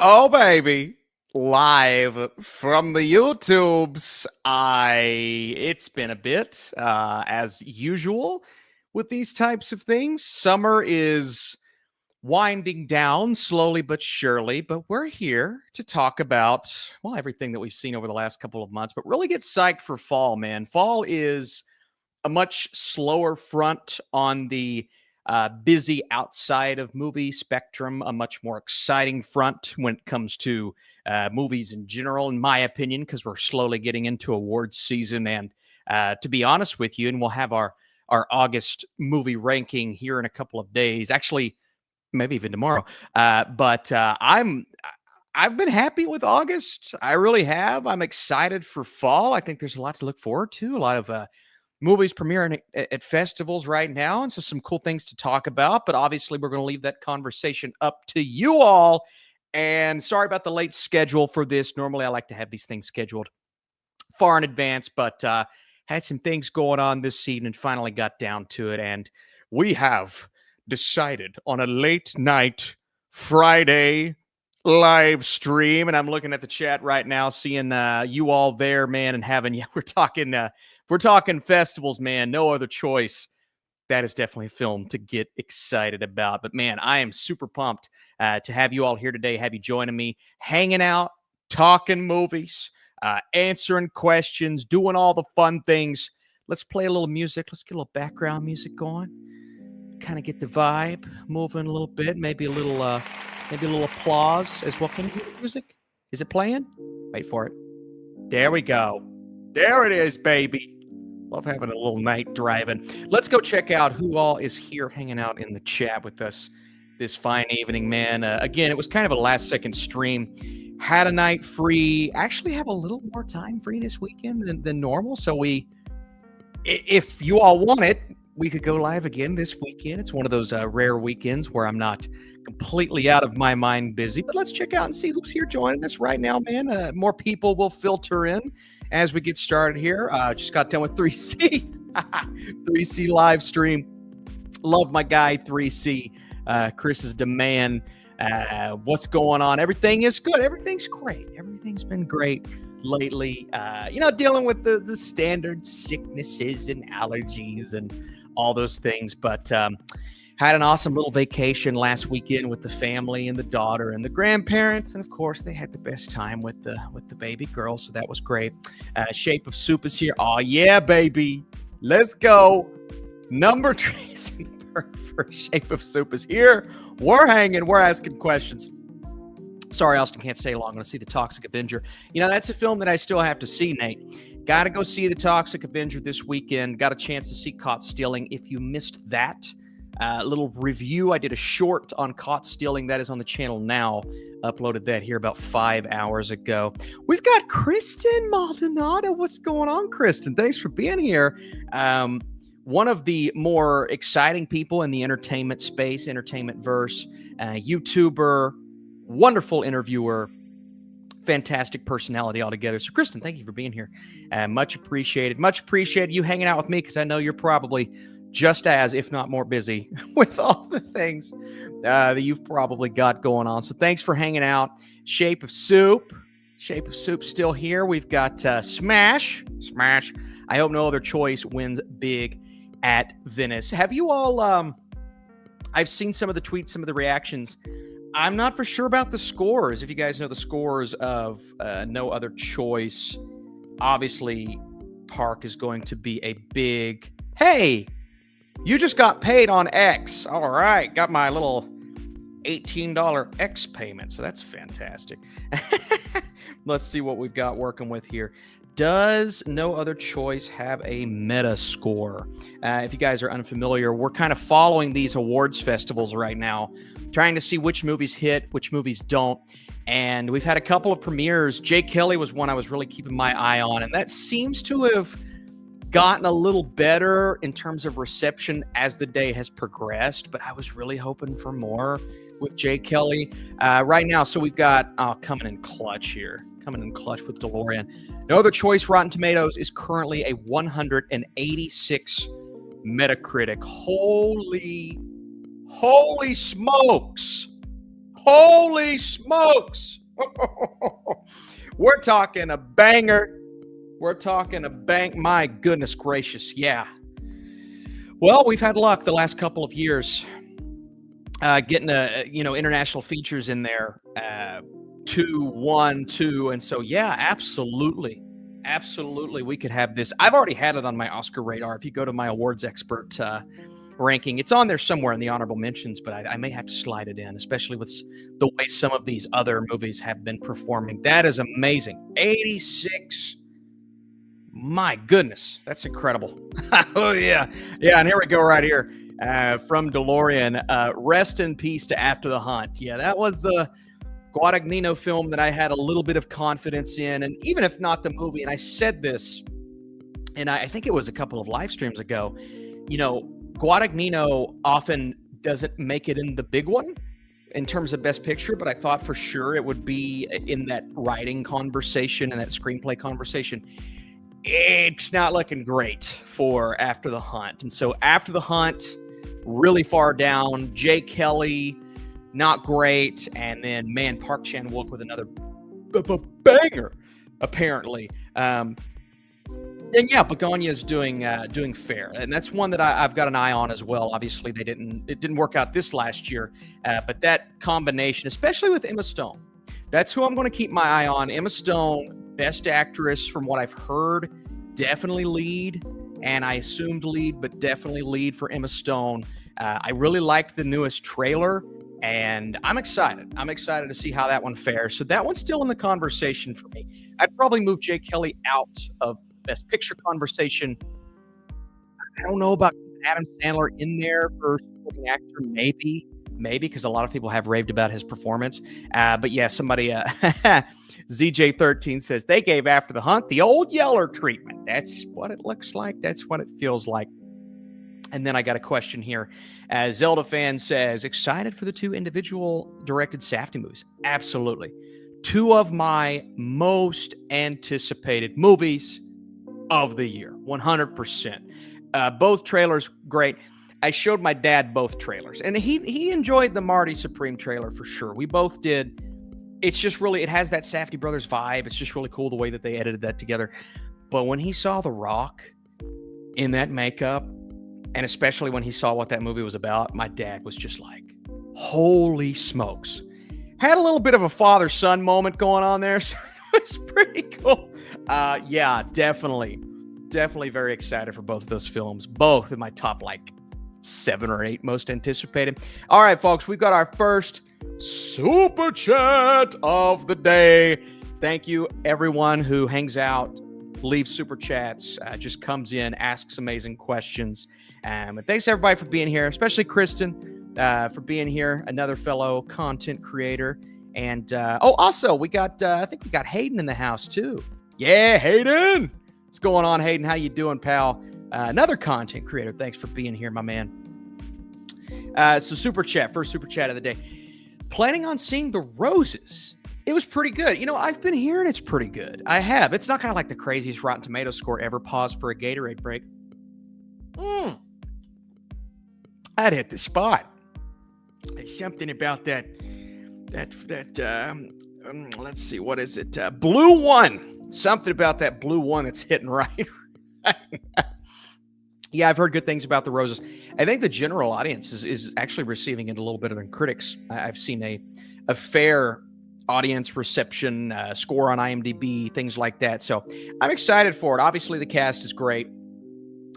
Oh, baby. Live from the YouTubes. It's been a bit, as usual with these types of things. Summer is winding down slowly but surely, but we're here to talk about, well, everything that we've seen over the last couple of months, but really get psyched for fall, man. Fall is a much slower front on the busy outside of movie spectrum, a much more exciting front when it comes to movies in general, in my opinion, because we're slowly getting into awards season. And to be honest with you, and we'll have our August movie ranking here in a couple of days, actually, maybe even tomorrow. But I've been happy with August. I really have. I'm excited for fall. I think there's a lot to look forward to. A lot of movies premiering at festivals right now, and so some cool things to talk about. But obviously, we're going to leave that conversation up to you all. And sorry about the late schedule for this. Normally, I like to have these things scheduled far in advance, but had some things going on this season and finally got down to it. And we have decided on a late night Friday live stream. And I'm looking at the chat right now, seeing you all there, man, and having you. We're talking festivals, man. No other choice. That is definitely a film to get excited about. But man, I am super pumped to have you all here today, have you joining me, hanging out, talking movies, answering questions, doing all the fun things. Let's play a little music. Let's get a little background music going. Kind of get the vibe moving a little bit. Maybe a little applause as well. Can you hear the music? Is it playing? Wait for it. There we go. There it is, baby. Love having a little night driving. Let's go check out who all is here hanging out in the chat with us this fine evening, man. Again, it was kind of a last-second stream. Had a night free. Actually have a little more time free this weekend than normal. So if you all want it, we could go live again this weekend. It's one of those rare weekends where I'm not completely out of my mind busy. But let's check out and see who's here joining us right now, man. More people will filter in as we get started here. Just got done with 3C. 3C live stream. Love my guy, 3C. Chris is the man. What's going on? Everything is good. Everything's great. Everything's been great lately. Dealing with the standard sicknesses and allergies and all those things. But had an awesome little vacation last weekend with the family and the daughter and the grandparents. And of course, they had the best time with the baby girl. So that was great. Shape of Soup is here. Oh, yeah, baby. Let's go. Number Tracy for Shape of Soup is here. We're hanging. We're asking questions. Sorry, Austin can't stay long. I'm going to see The Toxic Avenger. That's a film that I still have to see, Nate. Got to go see The Toxic Avenger this weekend. Got a chance to see Caught Stealing. If you missed that little review, I did a short on Caught Stealing. That is on the channel now. Uploaded that here about 5 hours ago. We've got Kristen Maldonado. What's going on, Kristen? Thanks for being here. One of the more exciting people in the entertainment space, entertainment verse, YouTuber, wonderful interviewer, fantastic personality altogether. So, Kristen, thank you for being here. Much appreciated. Much appreciated you hanging out with me because I know you're probably just as, if not more busy with all the things that you've probably got going on. So thanks for hanging out. Shape of Soup. Shape of Soup still here. We've got Smash. I hope no other choice wins big at Venice. Have you all... I've seen some of the tweets, some of the reactions. I'm not for sure about the scores. If you guys know the scores of No Other Choice, obviously Park is going to be a big, hey, you just got paid on X. All right, got my little $18 X payment, so that's fantastic. Let's see what we've got working with here. does No Other Choice have a meta score? If you guys are unfamiliar, we're kind of following these awards festivals right now, trying to see which movies hit, which movies don't. And we've had a couple of premieres. Jake Kelly was one I was really keeping my eye on, and that seems to have gotten a little better in terms of reception as the day has progressed, but I was really hoping for more with Jake Kelly right now. So we've got coming in clutch with DeLorean. No Other Choice Rotten Tomatoes is currently a 186 Metacritic. Holy smokes. Holy smokes. We're talking a banger. We're talking a bank. My goodness gracious. Yeah. Well, we've had luck the last couple of years getting international features in there. 2, 1, 2. And so, yeah, absolutely. Absolutely. We could have this. I've already had it on my Oscar radar. If you go to my awards expert ranking, it's on there somewhere in the honorable mentions, but I may have to slide it in, especially with the way some of these other movies have been performing. That is amazing. 86. My goodness, that's incredible. Oh, yeah. Yeah, and here we go right here from DeLorean. Rest in peace to After the Hunt. Yeah, that was the Guadagnino film that I had a little bit of confidence in. And even if not the movie, and I said this, and I think it was a couple of live streams ago, Guadagnino often doesn't make it in the big one in terms of Best Picture, but I thought for sure it would be in that writing conversation and that screenplay conversation. It's not looking great for After the Hunt. And so After the Hunt, really far down. Jake Kelly, not great. And then, man, Park Chan-wook with another banger, apparently. And yeah, Begonia's doing fair. And that's one that I've got an eye on as well. Obviously, it didn't work out this last year. But that combination, especially with Emma Stone, that's who I'm going to keep my eye on. Emma Stone, Best Actress, from what I've heard, definitely lead, and I assumed lead, but definitely lead for Emma Stone. I really liked the newest trailer, and I'm excited. I'm excited to see how that one fares. So that one's still in the conversation for me. I'd probably move Jake Kelly out of Best Picture conversation. I don't know about Adam Sandler in there for supporting actor, maybe, because a lot of people have raved about his performance. But yeah, somebody, ZJ13 says, they gave After the Hunt the old Yeller treatment. That's what it looks like. That's what it feels like. And then I got a question here. Zelda fan says, excited for the 2 individual directed Safdie movies. Absolutely. 2 of my most anticipated movies of the year. 100%. Both trailers, great. I showed my dad both trailers, and he enjoyed the Marty Supreme trailer for sure. We both did. It's just really, it has that Safdie Brothers vibe. It's just really cool the way that they edited that together. But when he saw The Rock in that makeup, and especially when he saw what that movie was about, my dad was just like, holy smokes. Had a little bit of a father-son moment going on there, so it was pretty cool. Yeah, definitely very excited for both of those films. Both in my top, 7 or 8 most anticipated. All right, folks, we've got our first super chat of the day. Thank you, everyone who hangs out, leaves super chats, just comes in, asks amazing questions. And thanks, everybody, for being here, especially Kristen for being here, another fellow content creator. And, also, we got, I think we got Hayden in the house, too. Yeah, Hayden! What's going on, Hayden? How you doing, pal? Another content creator. Thanks for being here, my man. So super chat, first super chat of the day. Planning on seeing The Roses. It was pretty good. I've been hearing it's pretty good. I have. It's not kind of like the craziest Rotten Tomatoes score ever. Pause for a Gatorade break. I'd hit the spot. There's something about that. Let's see. What is it? Blue one. Something about that blue one that's hitting right. Yeah, I've heard good things about The Roses. I think the general audience is actually receiving it a little better than critics. I've seen a fair audience reception, score on IMDb, things like that. So I'm excited for it. Obviously, the cast is great.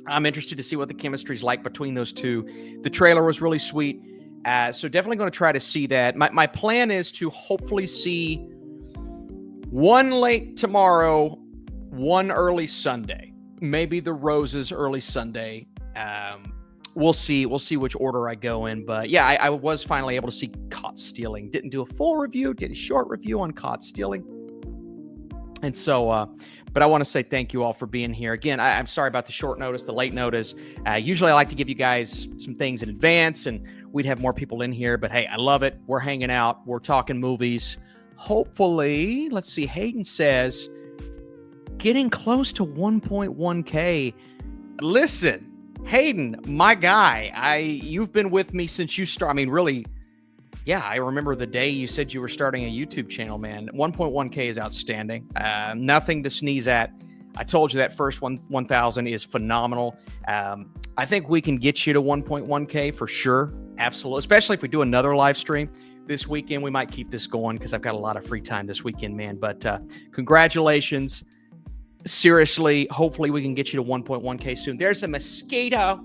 I'm interested to see what the chemistry is like between those two. The trailer was really sweet. So definitely going to try to see that. My plan is to hopefully see one late tomorrow one early Sunday, maybe the Roses early Sunday. We'll see which order I go in. But yeah, I was finally able to see Caught Stealing. Didn't do a full review, did a short review on Caught Stealing. And so, but I want to say thank you all for being here. Again, I'm sorry about the short notice, the late notice. Usually I like to give you guys some things in advance and we'd have more people in here. But hey, I love it. We're hanging out. We're talking movies. Hopefully, let's see. Hayden says, getting close to 1.1K. Listen, Hayden, my guy, you've been with me since you started. I mean, really, yeah, I remember the day you said you were starting a YouTube channel, man. 1.1K is outstanding. Nothing to sneeze at. I told you that first 1,000 is phenomenal. I think we can get you to 1.1K for sure. Absolutely. Especially if we do another live stream this weekend. We might keep this going because I've got a lot of free time this weekend, man. But congratulations. Seriously, hopefully we can get you to 1.1K soon. There's a mosquito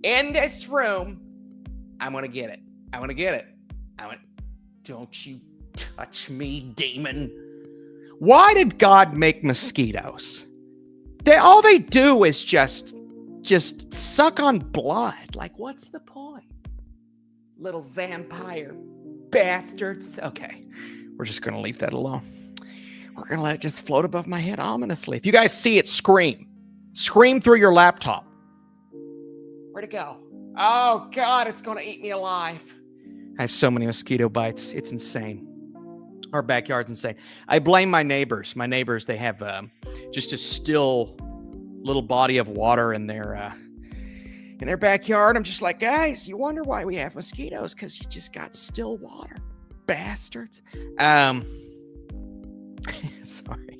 in this room. I'm going to get it. I'm going to get it. Don't you touch me, demon. Why did God make mosquitoes? All they do is just suck on blood. Like, what's the point? Little vampire bastards. Okay, we're just going to leave that alone. We're going to let it just float above my head ominously. If you guys see it, scream. Scream through your laptop. Where'd it go? Oh, God, it's going to eat me alive. I have so many mosquito bites. It's insane. Our backyard's insane. I blame my neighbors. My neighbors, they have just a still little body of water in their backyard. I'm just like, guys, you wonder why we have mosquitoes? Because you just got still water. Bastards. Sorry.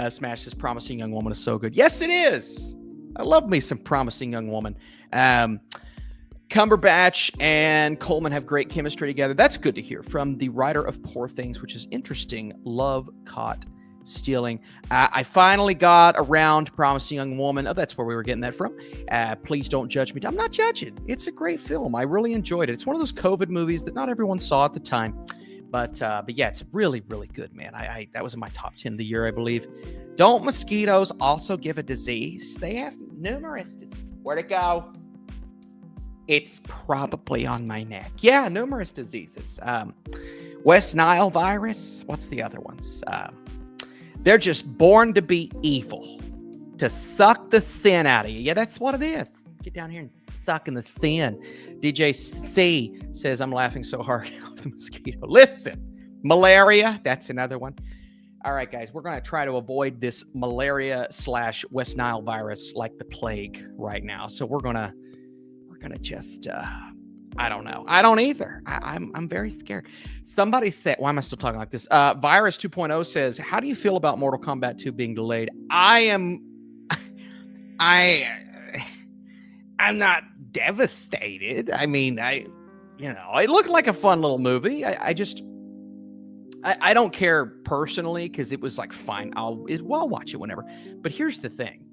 Smash, this Promising Young Woman is so good. Yes, it is. I love me some Promising Young Woman. Cumberbatch and Coleman have great chemistry together. That's good to hear from the writer of Poor Things, which is interesting. Love Caught Stealing. I finally got around Promising Young Woman. Oh, that's where we were getting that from. Please don't judge me. I'm not judging. It's a great film. I really enjoyed it. It's one of those COVID movies that not everyone saw at the time. But yeah, it's really, really good, man. That was in my top 10 of the year, I believe. Don't mosquitoes also give a disease? They have numerous diseases. Where'd it go? It's probably on my neck. Yeah, numerous diseases. West Nile virus. What's the other ones? They're just born to be evil, to suck the sin out of you. Yeah, that's what it is. Get down here and suck in the sin. DJ C says, I'm laughing so hard off the mosquito. Listen, malaria. That's another one. All right, guys, we're going to try to avoid this malaria / West Nile virus like the plague right now. So we're going to just, I don't know. I don't either. I'm very scared. Somebody said, why am I still talking like this? Virus 2.0 says, how do you feel about Mortal Kombat 2 being delayed? I'm not devastated. I mean, it looked like a fun little movie. I don't care personally because it was like, fine, I'll watch it whenever. But here's the thing.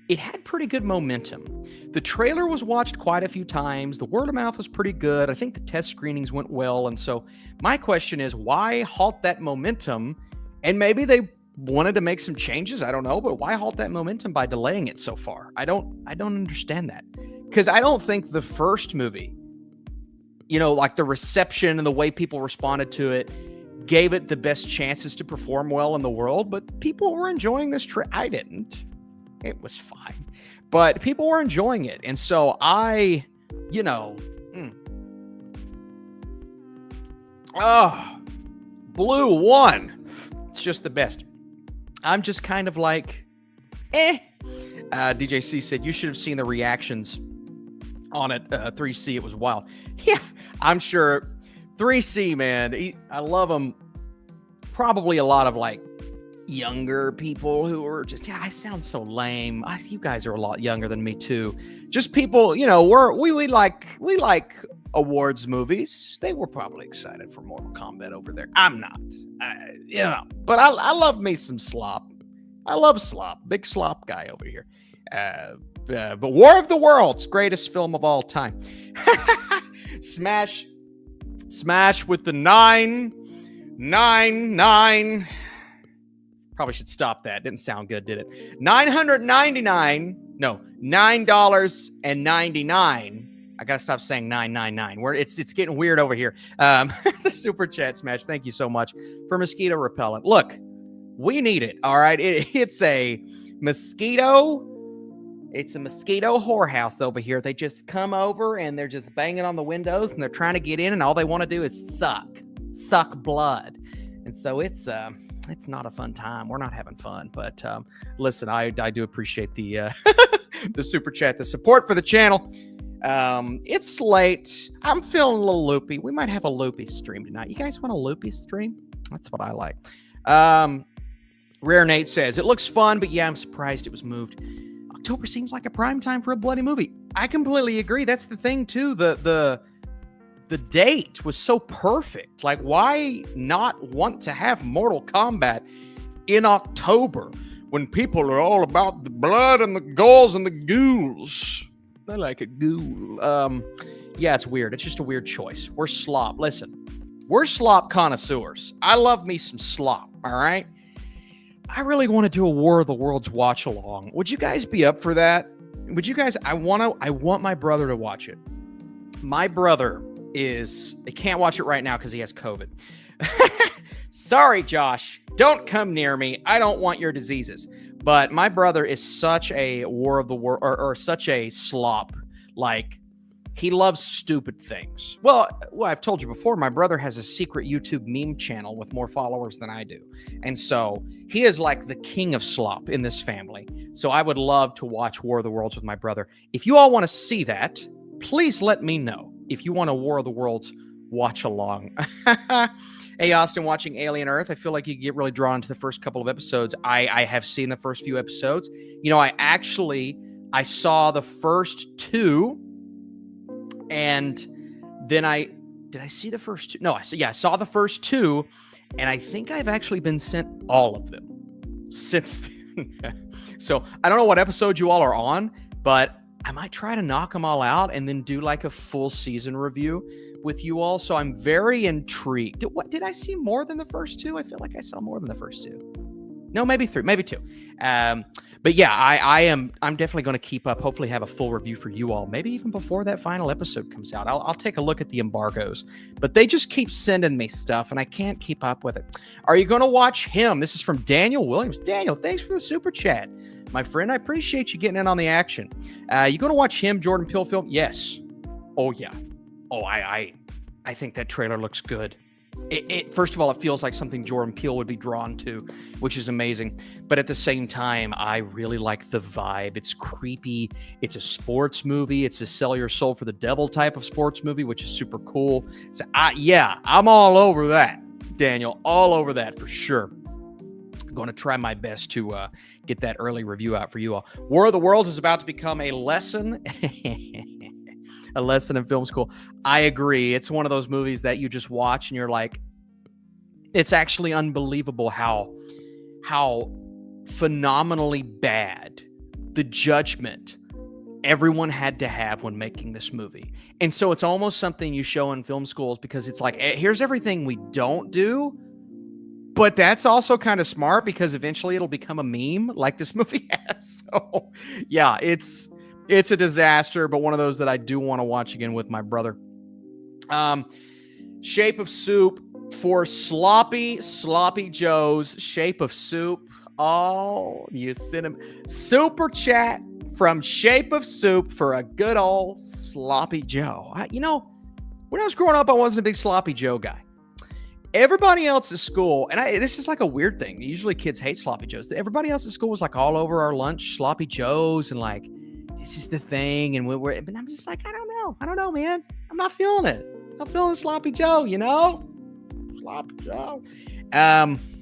It had pretty good momentum. The trailer was watched quite a few times. The word of mouth was pretty good. I think the test screenings went well. And so my question is, why halt that momentum? And maybe they wanted to make some changes. I don't know, but why halt that momentum by delaying it so far? I don't understand that. Because I don't think the first movie, like the reception and the way people responded to it gave it the best chances to perform well in the world. But people were enjoying this I didn't. It was fine, but people were enjoying it. And so Blue won. It's just the best. I'm just kind of like, DJ C said, you should have seen the reactions on it. 3C, it was wild. Yeah, I'm sure. 3C, man, I love him. Probably a lot of like younger people who are just, I sound so lame. You guys are a lot younger than me too. Just people, we like awards movies. They were probably excited for Mortal Kombat over there. I'm not, but I love me some slop. I love slop. Big slop guy over here. But War of the Worlds, greatest film of all time. Smash with the 999. Probably should stop that. Didn't sound good, did it? $999. I gotta stop saying 999. It's getting weird over here. The super chat smash. Thank you so much for mosquito repellent. Look, we need it. All right, it's a mosquito. It's a mosquito whorehouse over here. They just come over and they're just banging on the windows and they're trying to get in, and all they want to do is suck blood. And so it's not a fun time. We're not having fun. But listen, I do appreciate the the super chat, the support for the channel. It's late. I'm feeling a little loopy. We might have a loopy stream tonight. You guys want a loopy stream? That's what I like. Rare Nate says, it looks fun, but yeah, I'm surprised it was moved. October seems like a prime time for a bloody movie. I completely agree. That's the thing, too. The date was so perfect. Like, why not want to have Mortal Kombat in October when people are all about the blood and the ghouls and the ghouls? I like a ghoul. Yeah, it's weird. It's just a weird choice. We're slop. Listen, we're slop connoisseurs. I love me some slop, all right? I really want to do a War of the Worlds watch along. Would you guys be up for that? Would you guys? I want my brother to watch it. My brother he can't watch it right now because he has COVID. Sorry, Josh. Don't come near me. I don't want your diseases. But my brother is such a War of the World or such a slop. Like, he loves stupid things. Well, I've told you before, my brother has a secret YouTube meme channel with more followers than I do. And so he is like the king of slop in this family. So I would love to watch War of the Worlds with my brother. If you all want to see that, please let me know. If you want a War of the Worlds watch along. Hey, Austin, watching Alien Earth, I feel like you get really drawn into the first couple of episodes. I have seen the first few episodes. You know, I saw the first two, and then did I see the first two? No, I saw the first two, and I think I've actually been sent all of them since then. So I don't know what episode you all are on, but I might try to knock them all out and then do like a full season review with you all. So I'm very intrigued. Did I see more than the first two? I feel like I saw more than the first two. No, maybe three, maybe two. But yeah, I'm definitely going to keep up, hopefully have a full review for you all, maybe even before that final episode comes out. I'll take a look at the embargoes, but they just keep sending me stuff and I can't keep up with it. Are you going to watch him? This is from Daniel Williams. Daniel, thanks for the super chat. My friend, I appreciate you getting in on the action. You going to watch him, Jordan Peele film? Yes. Oh, yeah. Oh, I think that trailer looks good. First of all, it feels like something Jordan Peele would be drawn to, which is amazing. But at the same time, I really like the vibe. It's creepy. It's a sports movie. It's a sell your soul for the devil type of sports movie, which is super cool. So, I'm all over that, Daniel. All over that for sure. I'm going to try my best to get that early review out for you all. War of the Worlds is about to become a lesson. A lesson in film school. I agree. It's one of those movies that you just watch and you're like, it's actually unbelievable how phenomenally bad the judgment everyone had to have when making this movie. And so it's almost something you show in film schools because it's like, here's everything we don't do, but that's also kind of smart because eventually it'll become a meme like this movie has. So yeah, it's a disaster, but one of those that I do want to watch again with my brother. Shape of Soup for Sloppy Joe's Shape of Soup. Oh, you sent him super chat from Shape of Soup for a good old Sloppy Joe. When I was growing up, I wasn't a big Sloppy Joe guy. Everybody else at school, and this is like a weird thing. Usually kids hate Sloppy Joes. Everybody else at school was like all over our lunch, Sloppy Joes, and like, this is the thing, and but I'm just like, I don't know, man. I'm not feeling it. I'm feeling Sloppy Joe, Sloppy Joe.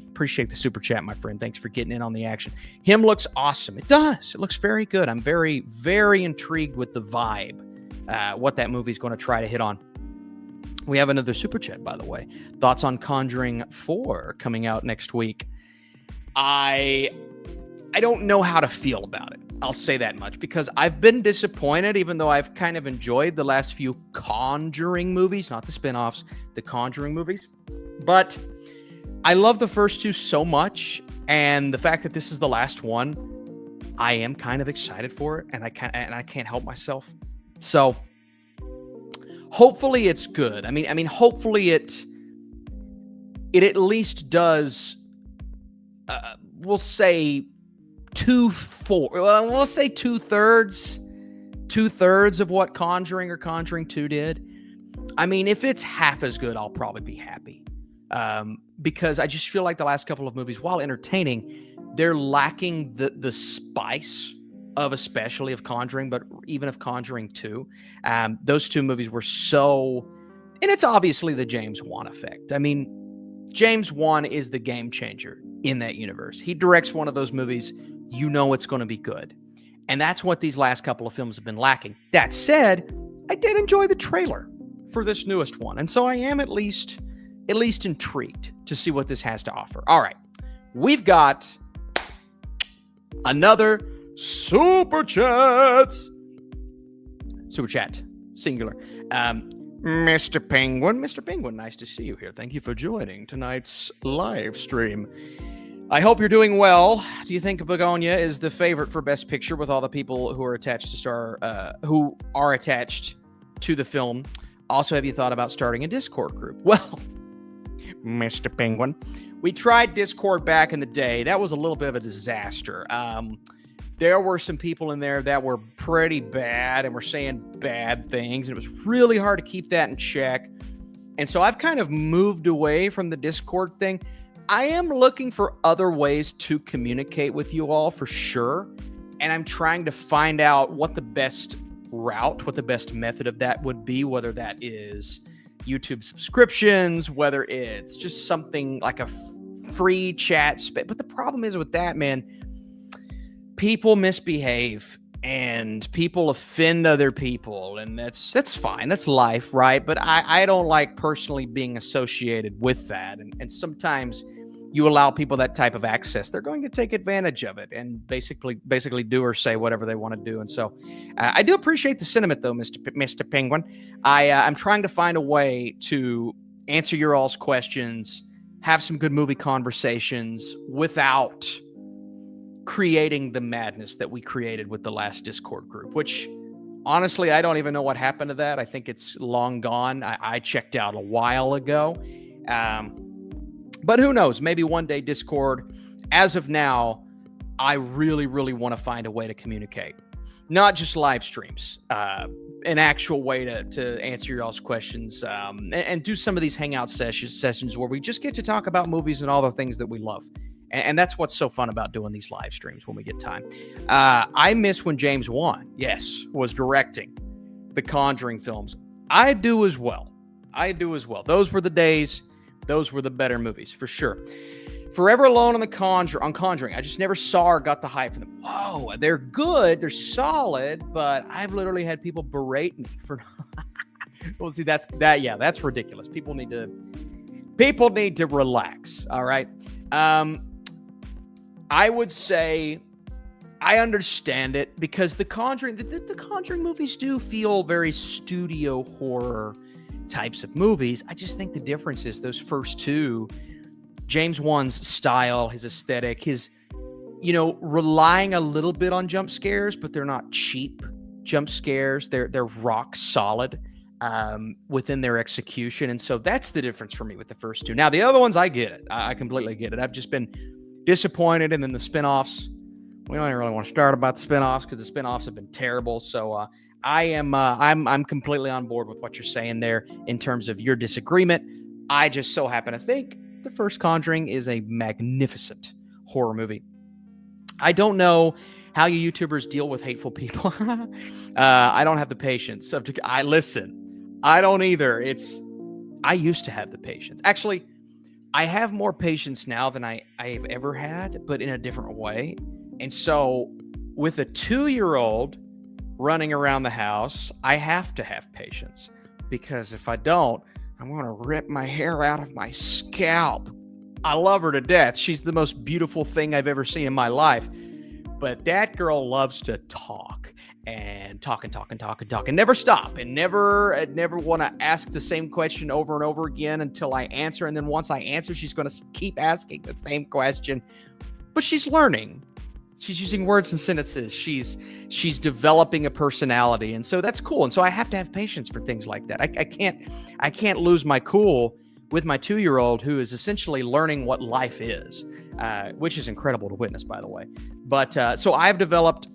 Appreciate the super chat, my friend. Thanks for getting in on the action. Him looks awesome. It does. It looks very good. I'm very, very intrigued with the vibe, what that movie's going to try to hit on. We have another super chat, by the way. Thoughts on Conjuring 4 coming out next week. I don't know how to feel about it. I'll say that much because I've been disappointed, even though I've kind of enjoyed the last few Conjuring movies, not the spinoffs, the Conjuring movies. But I love the first two so much, and the fact that this is the last one, I am kind of excited for it, and I can't help myself. So hopefully it's good. I mean, hopefully it at least does. We'll say 2/3 of what Conjuring or Conjuring 2 did. I mean, if it's half as good, I'll probably be happy. Because I just feel like the last couple of movies, while entertaining, they're lacking the spice of, especially of Conjuring, but even of Conjuring 2. Those two movies were so, and it's obviously the James Wan effect. I mean, James Wan is the game changer in that universe. He directs one of those movies, you know it's going to be good. And that's what these last couple of films have been lacking. That said, I did enjoy the trailer for this newest one. And so I am at least intrigued to see what this has to offer. All right. We've got another Super Chat, singular. Mr. Penguin, nice to see you here. Thank you for joining tonight's live stream. I hope you're doing well. Do you think Begonia is the favorite for Best Picture with all the people who are attached to the film? Also, have you thought about starting a Discord group? Well, Mr. Penguin, we tried Discord back in the day. That was a little bit of a disaster. There were some people in there that were pretty bad and were saying bad things, and it was really hard to keep that in check. And so I've kind of moved away from the Discord thing. I am looking for other ways to communicate with you all for sure. And I'm trying to find out what the best route, what the best method of that would be, whether that is YouTube subscriptions, whether it's just something like a free chat space. But the problem is with that, man, people misbehave and people offend other people, and that's fine. That's life, right? But I don't like personally being associated with that. And sometimes you allow people that type of access, they're going to take advantage of it and basically do or say whatever they want to do. And so I do appreciate the sentiment, though, Mr. Penguin. I'm trying to find a way to answer your all's questions, have some good movie conversations without creating the madness that we created with the last Discord group, which honestly, I don't even know what happened to that. I think it's long gone. I checked out a while ago. But who knows? Maybe one day Discord. As of now, I really, really want to find a way to communicate. Not just live streams, an actual way to answer y'all's questions and do some of these hangout sessions where we just get to talk about movies and all the things that we love. And that's what's so fun about doing these live streams when we get time. I miss when James Wan, was directing the Conjuring films. I do as well. Those were the days. Those were the better movies, for sure. Forever Alone on Conjuring. I just never saw or got the hype for them. Whoa, they're good. They're solid. But I've literally had people berate me for... Well, see, that's ridiculous. People need to relax, all right? I would say I understand it because the Conjuring movies do feel very studio horror types of movies. I just think the difference is those first two, James Wan's style, his aesthetic, his, relying a little bit on jump scares, but they're not cheap jump scares. They're rock solid within their execution. And so that's the difference for me with the first two. Now, the other ones, I get it. I completely get it. I've just been disappointed. And then the spinoffs, we don't really want to start about the spinoffs because the spinoffs have been terrible. So I'm completely on board with what you're saying there in terms of your disagreement. I just so happen to think the first Conjuring is a magnificent horror movie. I don't know how you YouTubers deal with hateful people. I don't have the patience. I don't either. I used to have the patience. Actually, I have more patience now than I've ever had, but in a different way. And so with a 2-year-old running around the house, I have to have patience, because if I don't, I'm going to rip my hair out of my scalp. I love her to death. She's the most beautiful thing I've ever seen in my life. But that girl loves to talk. and talk and talk and talk and talk and never stop and never want to ask the same question over and over again until I answer. And then once I answer, she's going to keep asking the same question, but she's learning. She's using words and sentences. She's developing a personality. And so that's cool. And so I have to have patience for things like that. I can't lose my cool with my 2-year-old who is essentially learning what life is, which is incredible to witness, by the way. But so I've developed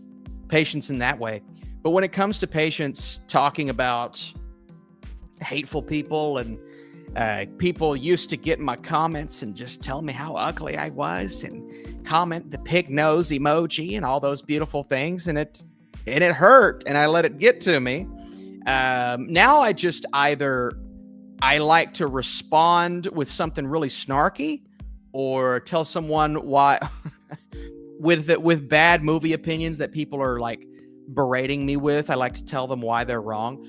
patience in that way. But when it comes to patience, talking about hateful people and people used to get in my comments and just tell me how ugly I was and comment the pig nose emoji and all those beautiful things. And it hurt and I let it get to me. Now I just I like to respond with something really snarky or tell someone why with bad movie opinions that people are like berating me with. I like to tell them why they're wrong.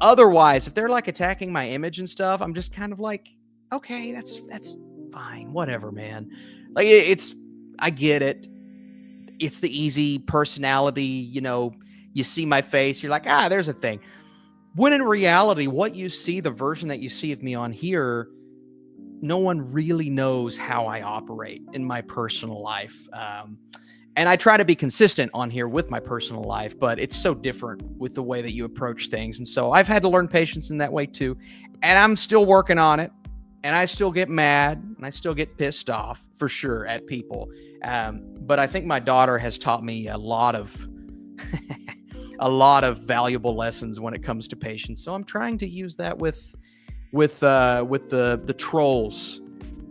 Otherwise, if they're like attacking my image and stuff, I'm just kind of like, okay, that's fine. Whatever, man. Like I get it. It's the easy personality, you see my face, you're like, there's a thing. When in reality, what you see, the version that you see of me on here, no one really knows how I operate in my personal life. And I try to be consistent on here with my personal life, but it's so different with the way that you approach things. And so I've had to learn patience in that way too. And I'm still working on it. And I still get mad and I still get pissed off for sure at people. But I think my daughter has taught me a lot of valuable lessons when it comes to patience. So I'm trying to use that with the trolls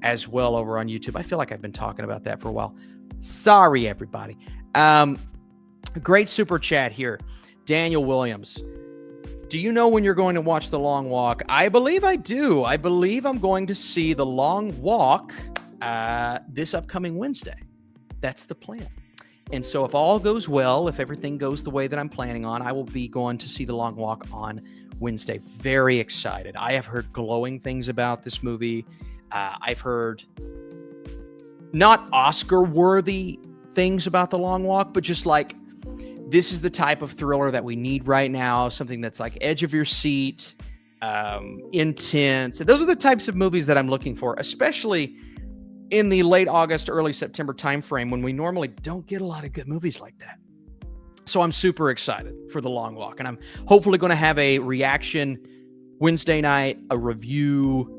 as well over on YouTube. I feel like I've been talking about that for a while. Sorry, everybody. Great super chat here. Daniel Williams. Do you know when you're going to watch The Long Walk? I believe I do. I believe I'm going to see The Long Walk this upcoming Wednesday. That's the plan. And so if all goes well, if everything goes the way that I'm planning on, I will be going to see The Long Walk on Wednesday. Very excited. I have heard glowing things about this movie. I've heard not Oscar-worthy things about The Long Walk, but just like, this is the type of thriller that we need right now. Something that's like edge of your seat, intense. Those are the types of movies that I'm looking for, especially in the late August, early September timeframe when we normally don't get a lot of good movies like that. So I'm super excited for The Long Walk, and I'm hopefully going to have a reaction Wednesday night, a review,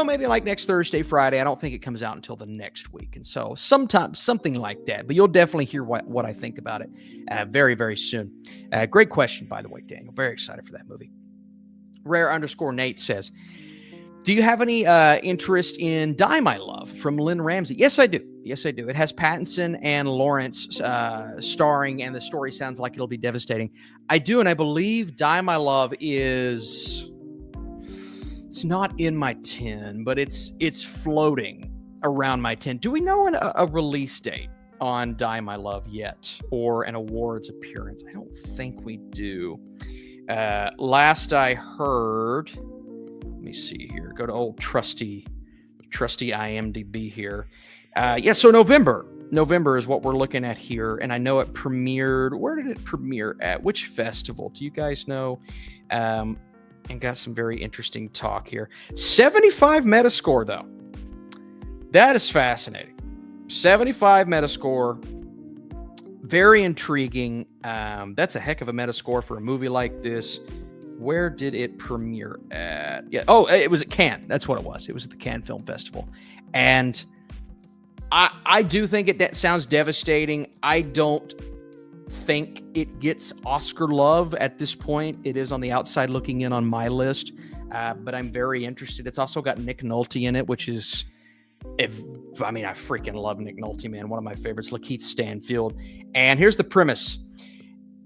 maybe like next Thursday, Friday. I don't think it comes out until the next week. And so sometimes something like that, but you'll definitely hear what I think about it very, very soon. Great question, by the way, Daniel. Very excited for that movie. Rare_Nate says, do you have any interest in Die, My Love from Lynn Ramsay? Yes, I do. It has Pattinson and Lawrence starring, and the story sounds like it'll be devastating. I do, and I believe Die, My Love is... It's not in my 10, but it's floating around my 10. Do we know a release date on Die, My Love yet, or an awards appearance? I don't think we do. Last I heard, let me see here. Go to old trusty IMDb here. So November is what we're looking at here, and I know it premiered. Where did it premiere at? Which festival? Do you guys know? And got some very interesting talk here. 75 Metascore, though. That is fascinating. 75 Metascore. Very intriguing. That's a heck of a Metascore for a movie like this. Where did it premiere at? Yeah. Oh, it was at Cannes. That's what it was. It was at the Cannes Film Festival. And I do think it sounds devastating. I don't think it gets Oscar love at this point. It is on the outside looking in on my list, but I'm very interested. It's also got Nick Nolte in it, which is, I freaking love Nick Nolte, man. One of my favorites, Lakeith Stanfield. And here's the premise.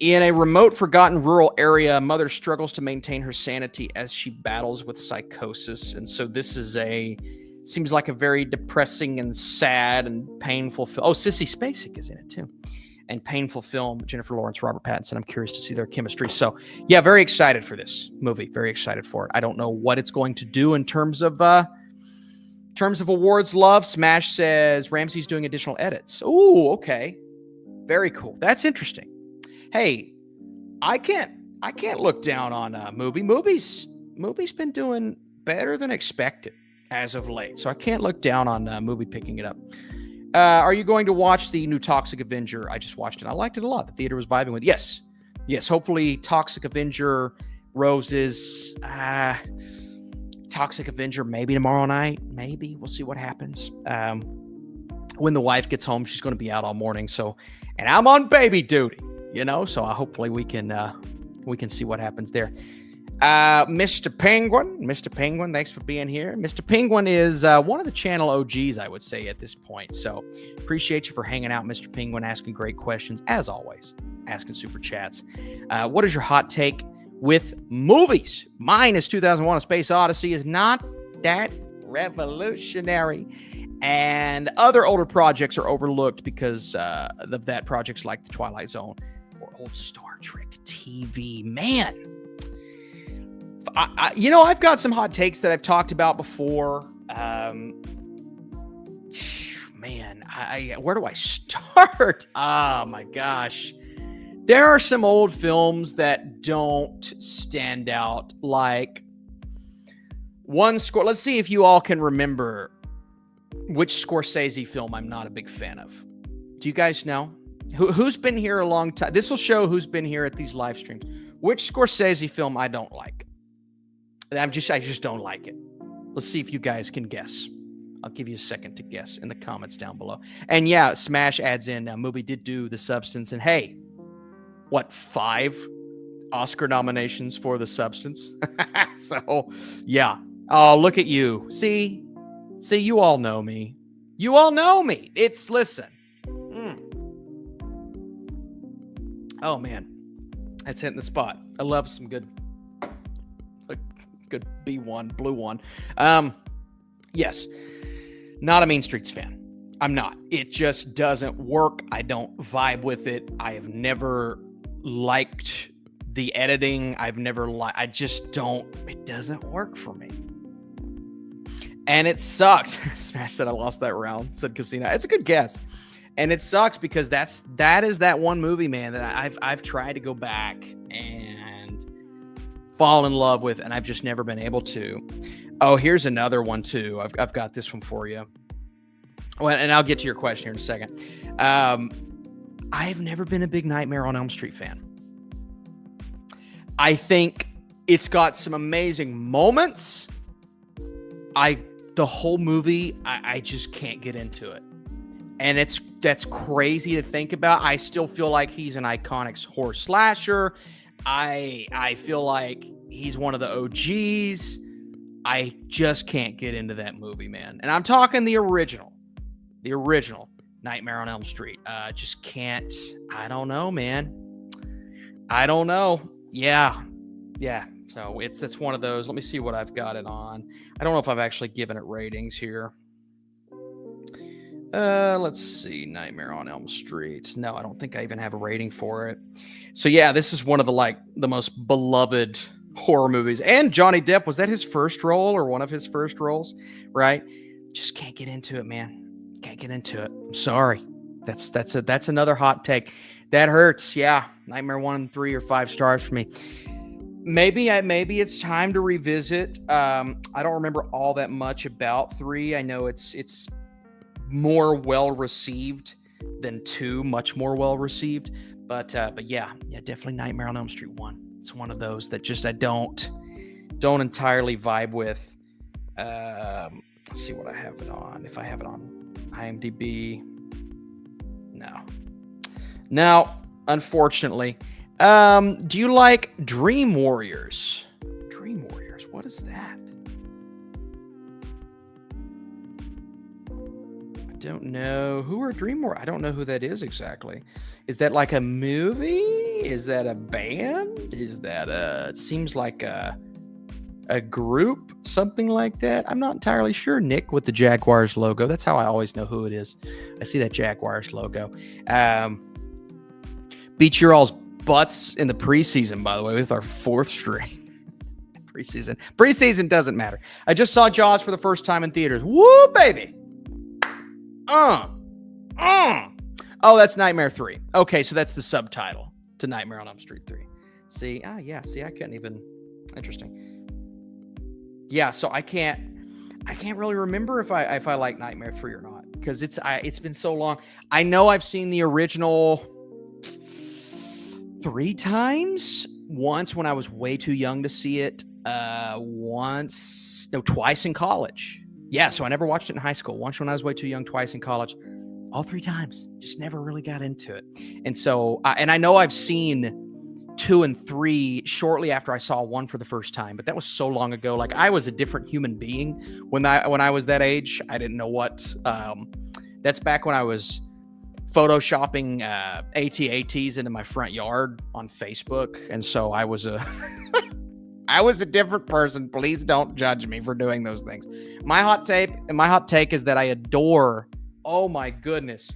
In a remote, forgotten rural area, a mother struggles to maintain her sanity as she battles with psychosis. And so this is seems like a very depressing and sad and painful film. Oh, Sissy Spacek is in it too. And painful film, Jennifer Lawrence, Robert Pattinson. I'm curious to see their chemistry. So, yeah, very excited for this movie. Very excited for it. I don't know what it's going to do in terms of awards love. Smash says Ramsay's doing additional edits. Ooh, okay. Very cool. That's interesting. Hey, I can't look down on Movies been doing better than expected as of late, so I can't look down on Movie picking it up. Are you going to watch the new Toxic Avenger? I just watched it. I liked it a lot. The theater was vibing with. Yes. Hopefully, Toxic Avenger, Roses, Toxic Avenger maybe tomorrow night. Maybe we'll see what happens. When the wife gets home, she's going to be out all morning. So, and I'm on baby duty, So hopefully we can see what happens there. Mr. Penguin, thanks for being here. Mr. Penguin is one of the channel OGs, I would say, at this point. So appreciate you for hanging out, Mr. Penguin, asking great questions, as always, asking super chats. What is your hot take with movies? Mine is 2001: A Space Odyssey is not that revolutionary, and other older projects are overlooked because of that. Projects like The Twilight Zone or old Star Trek TV. Man, I've got some hot takes that I've talked about before. Where do I start? Oh my gosh. There are some old films that don't stand out, like one score. Let's see if you all can remember which Scorsese film I'm not a big fan of. Do you guys know? Who's been here a long time? This will show who's been here at these live streams. Which Scorsese film I don't like. I just don't like it. Let's see if you guys can guess. I'll give you a second to guess in the comments down below. And yeah, Smash adds in, movie did do The Substance. And hey, 5 Oscar nominations for The Substance? So, yeah. Oh, look at you. See, you all know me. Listen. Oh, man. That's hitting the spot. I love some good B1, blue one. Yes. Not a Mean Streets fan. I'm not. It just doesn't work. I don't vibe with it. I have never liked the editing. I just don't. It doesn't work for me. And it sucks. Smash said I lost that round. Said Casino. It's a good guess. And it sucks because that is that one movie, man, that I've tried to go back and fall in love with, and I've just never been able to. Oh, here's another one too. I've got this one for you. Well, and I'll get to your question here in a second. I've never been a big Nightmare on Elm Street fan. I think it's got some amazing moments. The whole movie, I just can't get into it. And that's crazy to think about. I still feel like he's an iconic horror slasher. I feel like he's one of the OGs. I just can't get into that movie, man. And I'm talking the original Nightmare on Elm Street. Just can't. I don't know, man. I don't know. Yeah. So it's one of those. Let me see what I've got it on. I don't know if I've actually given it ratings here. Let's see. Nightmare on Elm Street. No, I don't think I even have a rating for it. So yeah, this is one of the most beloved horror movies. And Johnny Depp, was that his first role or one of his first roles? Right? Just can't get into it, man. Can't get into it. I'm sorry. That's another hot take. That hurts. Yeah. Nightmare 1, 3, or 5 stars for me. Maybe it's time to revisit. I don't remember all that much about 3. I know it's more well received than 2, much more well received. But yeah, definitely Nightmare on Elm Street 1. It's one of those that just I don't entirely vibe with. Let's see what I have it on. If I have it on IMDb, no, unfortunately. Do you like Dream Warriors? Dream Warriors, what is that? I don't know. Who are Dream Warriors? I don't know who that is exactly. Is that like a movie? Is that a band? Is that it seems like a group, something like that? I'm not entirely sure. Nick with the Jaguars logo. That's how I always know who it is. I see that Jaguars logo. Beat your all's butts in the preseason, by the way, with our 4th string. Preseason doesn't matter. I just saw Jaws for the first time in theaters. Woo, baby! Oh, that's Nightmare 3. Okay, so that's the subtitle to Nightmare on Elm Street 3. See, I couldn't even. Interesting. Yeah, so I can't really remember if I like Nightmare 3 or not, because it's been so long. I know I've seen the original 3 times. Once when I was way too young to see it. Twice in college. Yeah, so I never watched it in high school. Once when I was way too young, twice in college. All 3 times. Just never really got into it. And so, and I know I've seen 2 and 3 shortly after I saw 1 for the first time, but that was so long ago. Like, I was a different human being when I was that age. I didn't know what. That's back when I was photoshopping AT-ATs into my front yard on Facebook, and so I was a different person. Please don't judge me for doing those things. My hot take is that I adore. Oh my goodness,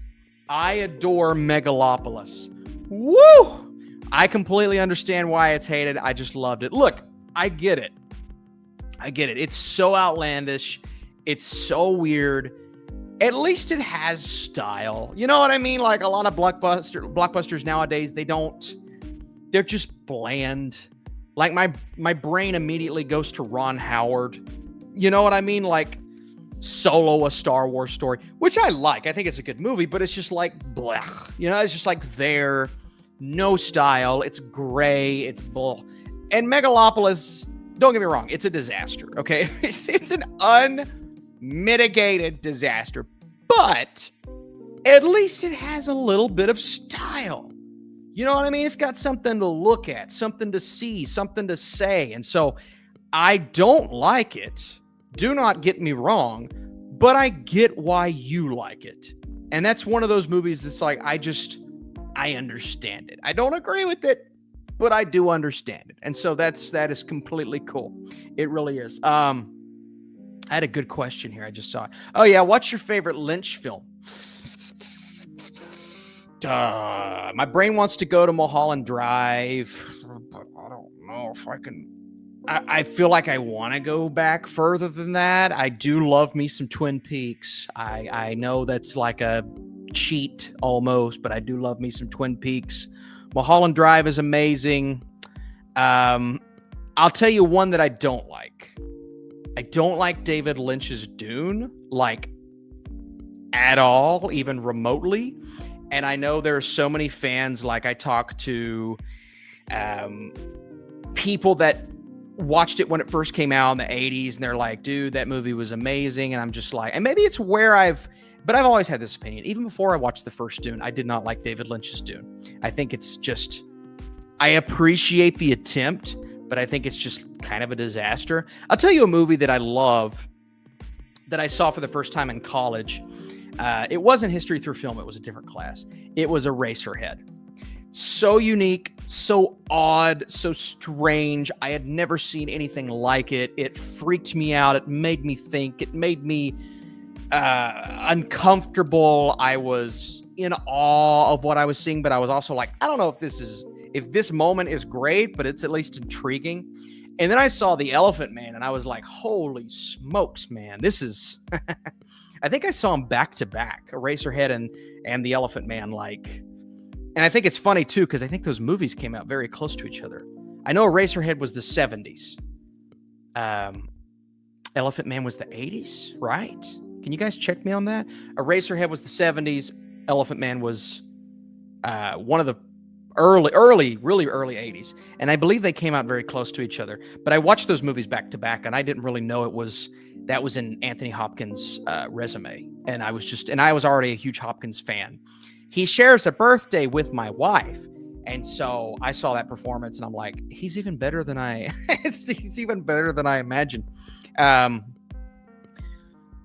I adore Megalopolis. Woo! I completely understand why it's hated. I just loved it. Look, I get it. It's so outlandish. It's so weird. At least it has style. You know what I mean? Like, a lot of blockbusters nowadays, they're just bland. Like, my brain immediately goes to Ron Howard. You know what I mean? Like, Solo, a Star Wars story, which I like. I think it's a good movie, but it's just like, blech. You know, it's just like there. No style. It's gray. It's bull. And Megalopolis, don't get me wrong, it's a disaster, okay? It's an unmitigated disaster. But at least it has a little bit of style. You know what I mean? It's got something to look at, something to see, something to say. And so I don't like it. Do not get me wrong, but I get why you like it. And that's one of those movies that's like, I understand it. I don't agree with it, but I do understand it. And so that is completely cool. It really is. I had a good question here. I just saw it. Oh yeah. What's your favorite Lynch film? My brain wants to go to Mulholland Drive, but I don't know if I can. I feel like I want to go back further than that. I do love me some Twin Peaks. I know that's like a cheat almost, but I do love me some Twin Peaks. Mulholland Drive is amazing. I'll tell you one that I don't like. I don't like David Lynch's Dune, like, at all, even remotely. And I know there are so many fans, like, I talk to people that watched it when it first came out in the 80s, and they're like, dude, that movie was amazing. And I'm just like, and maybe it's where I've always had this opinion. Even before I watched the first Dune, I did not like David Lynch's Dune. I think it's just, I appreciate the attempt, but I think it's just kind of a disaster. I'll tell you a movie that I love that I saw for the first time in college. It wasn't history through film. It was a different class. It was Eraserhead. So unique, so odd, so strange. I had never seen anything like it. It freaked me out. It made me think. It made me uncomfortable. I was in awe of what I was seeing, but I was also like, I don't know if this moment is great, but it's at least intriguing. And then I saw The Elephant Man, and I was like, holy smokes, man. This is... I think I saw them back to back, Eraserhead and The Elephant Man, like... And I think it's funny, too, because I think those movies came out very close to each other. I know Eraserhead was the 70s. Elephant Man was the 80s, right? Can you guys check me on that? Eraserhead was the 70s. Elephant Man was one of the really early 80s. And I believe they came out very close to each other. But I watched those movies back to back, and I didn't really know that was in Anthony Hopkins' resume. And I was already a huge Hopkins fan. He shares a birthday with my wife. And so I saw that performance, and I'm like, he's even better than I imagined.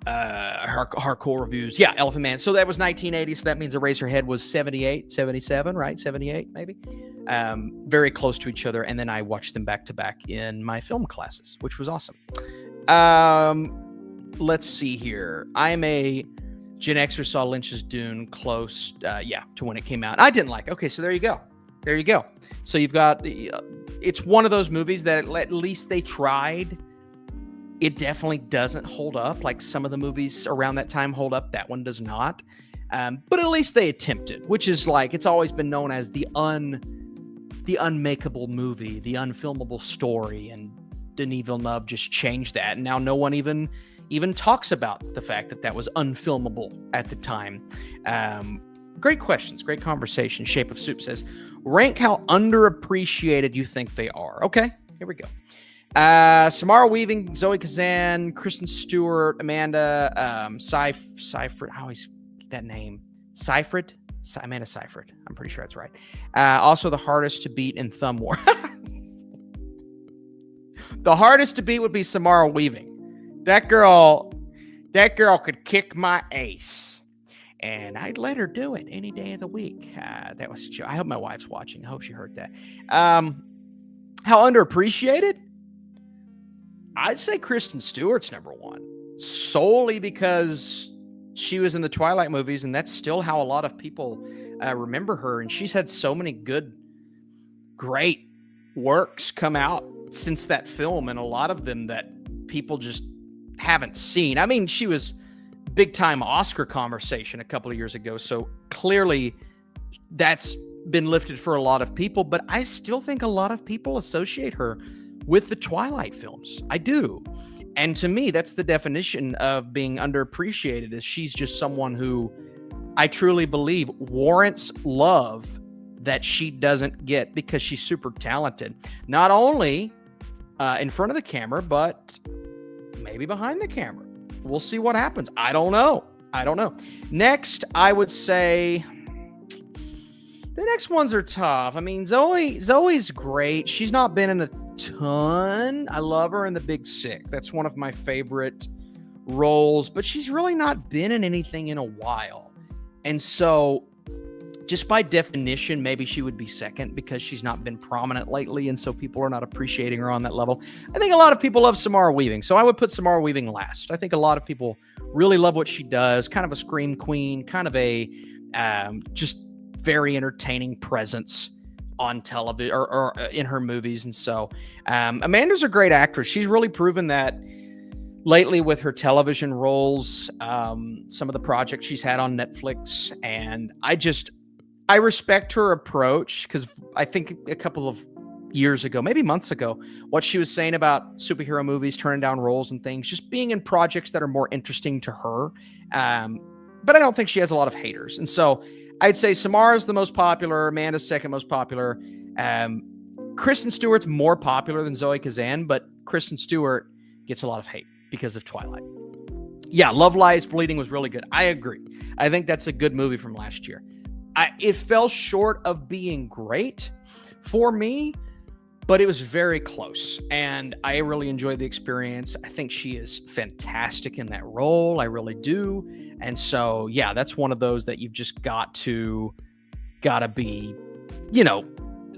Hardcore reviews. Yeah, Elephant Man. So that was 1980. So that means Eraserhead was 78, 77, right? 78, maybe. Very close to each other. And then I watched them back to back in my film classes, which was awesome. Let's see here. I'm a Gen Xer, saw Lynch's Dune close, to when it came out. I didn't like. Okay, so there you go. So you've got, it's one of those movies that at least they tried. It definitely doesn't hold up like some of the movies around that time hold up. That one does not. But at least they attempted, which is like, it's always been known as the the unmakeable movie, the unfilmable story, and Denis Villeneuve just changed that. And now no one even talks about the fact that that was unfilmable at the time. Great questions, great conversation. Shape of Soup says, rank how underappreciated you think they are. Okay, here we go. Samara Weaving, Zoe Kazan, Kristen Stewart, Amanda Seyfried. I always get that name. Seyfried? Amanda Seyfried. I'm pretty sure that's right. Also the hardest to beat in Thumb War. The hardest to beat would be Samara Weaving. That girl could kick my ace. And I'd let her do it any day of the week. I hope my wife's watching. I hope she heard that. How underappreciated? I'd say Kristen Stewart's number one, solely because she was in the Twilight movies, and that's still how a lot of people remember her. And she's had so many good, great works come out since that film, and a lot of them that people just haven't seen. I mean, she was big time Oscar conversation a couple of years ago, so clearly that's been lifted for a lot of people, but I still think a lot of people associate her with the Twilight films. I do. And to me, that's the definition of being underappreciated, is she's just someone who I truly believe warrants love that she doesn't get because she's super talented. Not only in front of the camera, but maybe behind the camera. We'll see what happens. I don't know. Next, I would say the next ones are tough. I mean, Zoe's great. She's not been in a ton. I love her in The Big Sick. That's one of my favorite roles, but she's really not been in anything in a while. And so just by definition, maybe she would be second because she's not been prominent lately, and so people are not appreciating her on that level. I think a lot of people love Samara Weaving, so I would put Samara Weaving last. I think a lot of people really love what she does, kind of a scream queen, kind of a just very entertaining presence on television or in her movies. And so Amanda's a great actress. She's really proven that lately with her television roles, some of the projects she's had on Netflix. And I respect her approach, because I think a couple of years ago, maybe months ago, what she was saying about superhero movies, turning down roles and things, just being in projects that are more interesting to her. But I don't think she has a lot of haters. And so I'd say Samara's the most popular, Amanda's second most popular. Kristen Stewart's more popular than Zoe Kazan, but Kristen Stewart gets a lot of hate because of Twilight. Yeah, Love Lies Bleeding was really good. I agree. I think that's a good movie from last year. It fell short of being great for me, but it was very close, and I really enjoyed the experience. I think she is fantastic in that role. I really do. And so, yeah, that's one of those that you've just gotta be,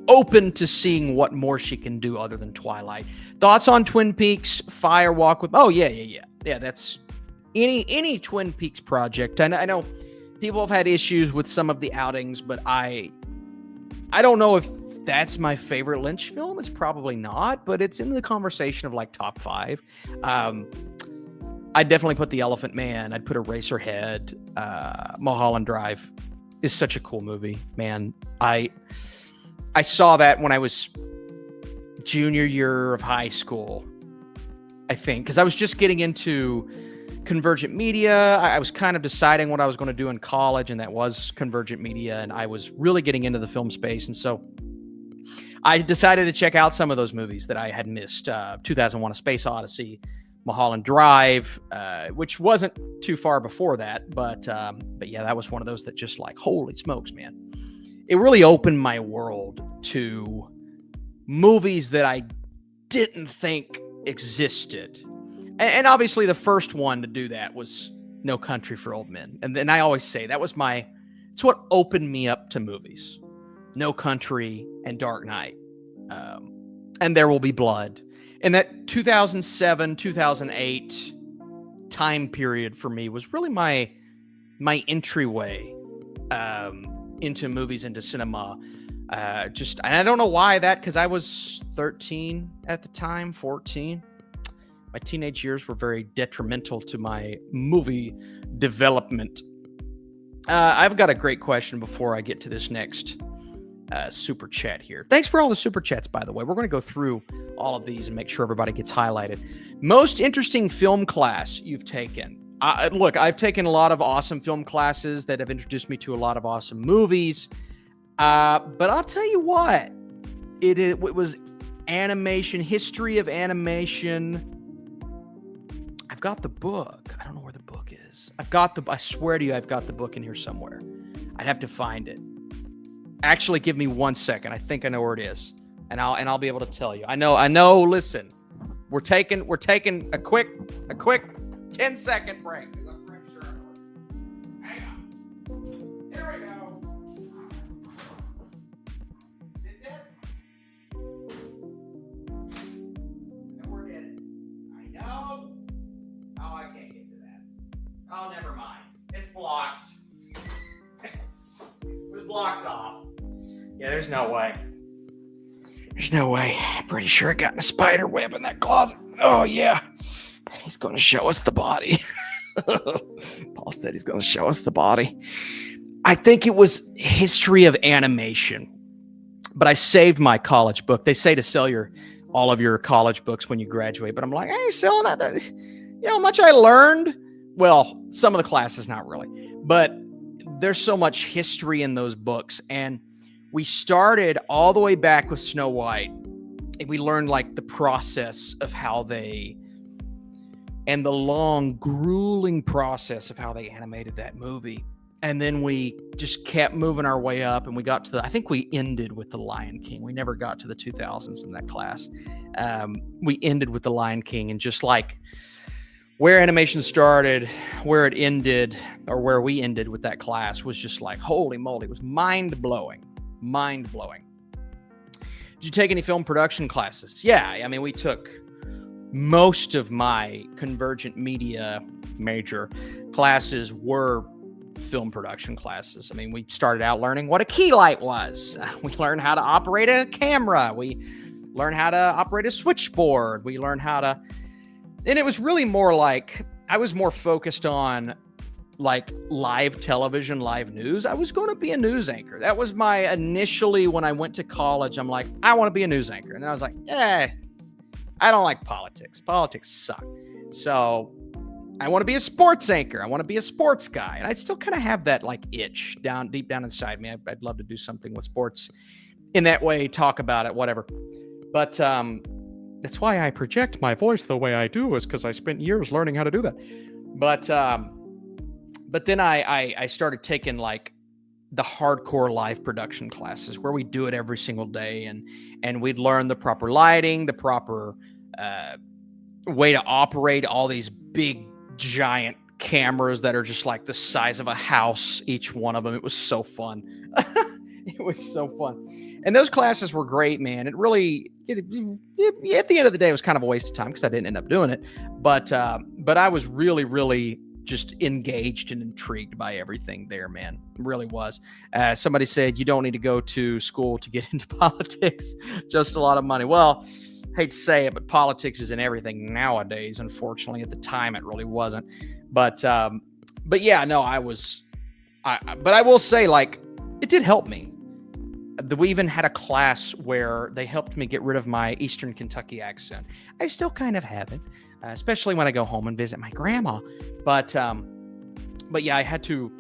open to seeing what more she can do other than Twilight. Thoughts on Twin Peaks, Fire Walk with... Oh, yeah. That's any Twin Peaks project. I know people have had issues with some of the outings, but I don't know if that's my favorite Lynch film. It's probably not, but it's in the conversation of like top 5. I'd definitely put The Elephant Man. I'd put Eraserhead. Mulholland Drive is such a cool movie, man. I saw that when I was junior year of high school, I think, because I was just getting into Convergent Media. I was kind of deciding what I was going to do in college, and that was Convergent Media, and I was really getting into the film space. And so I decided to check out some of those movies that I had missed. 2001: A Space Odyssey, Mulholland Drive, which wasn't too far before that, but yeah, that was one of those that just like, holy smokes, man. It really opened my world to movies that I didn't think existed. And obviously the first one to do that was No Country for Old Men. And then I always say it's what opened me up to movies. No Country and Dark Knight. And There Will Be Blood. And that 2007, 2008 time period for me was really my entryway into movies, into cinema. And I don't know why because I was 13 at the time, 14. My teenage years were very detrimental to my movie development. I've got a great question before I get to this next super chat here. Thanks for all the super chats, by the way. We're going to go through all of these and make sure everybody gets highlighted. Most interesting film class you've taken. Look, I've taken a lot of awesome film classes that have introduced me to a lot of awesome movies. But I'll tell you what, it was animation, history of animation. I've got the book. I don't know where the book is. I swear to you, I've got the book in here somewhere. I'd have to find it. Actually, give me 1 second. I think I know where it is. And I'll be able to tell you. I know, listen. We're taking a quick 10-second break. Hang on. Here we go. Is this it? I know where it is. I know. Oh, I can't get to that. Oh, never mind. It's blocked. It was blocked off. Yeah, there's no way. There's no way. I'm pretty sure it got in a spider web in that closet. Oh, yeah. He's going to show us the body. Paul said he's going to show us the body. I think it was history of animation. But I saved my college book. They say to sell all of your college books when you graduate. But I'm like, hey, selling that. You know how much I learned? Well, some of the classes, not really. But there's so much history in those books. And we started all the way back with Snow White. And we learned like the process of how and the long, grueling process of how they animated that movie. And then we just kept moving our way up, and we got to I think we ended with The Lion King. We never got to the 2000s in that class. We ended with The Lion King, and just like where animation started, where it ended, or where we ended with that class was just like, holy moly, it was mind-blowing. Mind-blowing. Did you take any film production classes? Yeah, I mean, we took most of my convergent media major classes were film production classes. I mean, we started out learning what a key light was. We learned how to operate a camera. We learned how to operate a switchboard. We learned how to, and it was really more like, I was more focused on like live television, live news. I was going to be a news anchor. That was my initially, when I went to college, I'm like, I want to be a news anchor. And then I was like, I don't like politics. Politics suck. So I want to be a sports anchor. I want to be a sports guy. And I still kind of have that like itch deep down inside me. I'd love to do something with sports in that way, talk about it, whatever. But that's why I project my voice the way I do, is because I spent years learning how to do that. But then I started taking like the hardcore live production classes where we do it every single day, and we'd learn the proper lighting, the proper way to operate all these big giant cameras that are just like the size of a house, each one of them. It was so fun. It was so fun. And those classes were great, man. It really, at the end of the day, it was kind of a waste of time because I didn't end up doing it. But I was really, really just engaged and intrigued by everything there, man. It really was. Somebody said, you don't need to go to school to get into politics, just a lot of money. Well, hate to say it, but politics is in everything nowadays. Unfortunately, at the time, it really wasn't. But yeah, no, but I will say, like, it did help me. We even had a class where they helped me get rid of my Eastern Kentucky accent. I still kind of have it, especially when I go home and visit my grandma. But yeah, I had to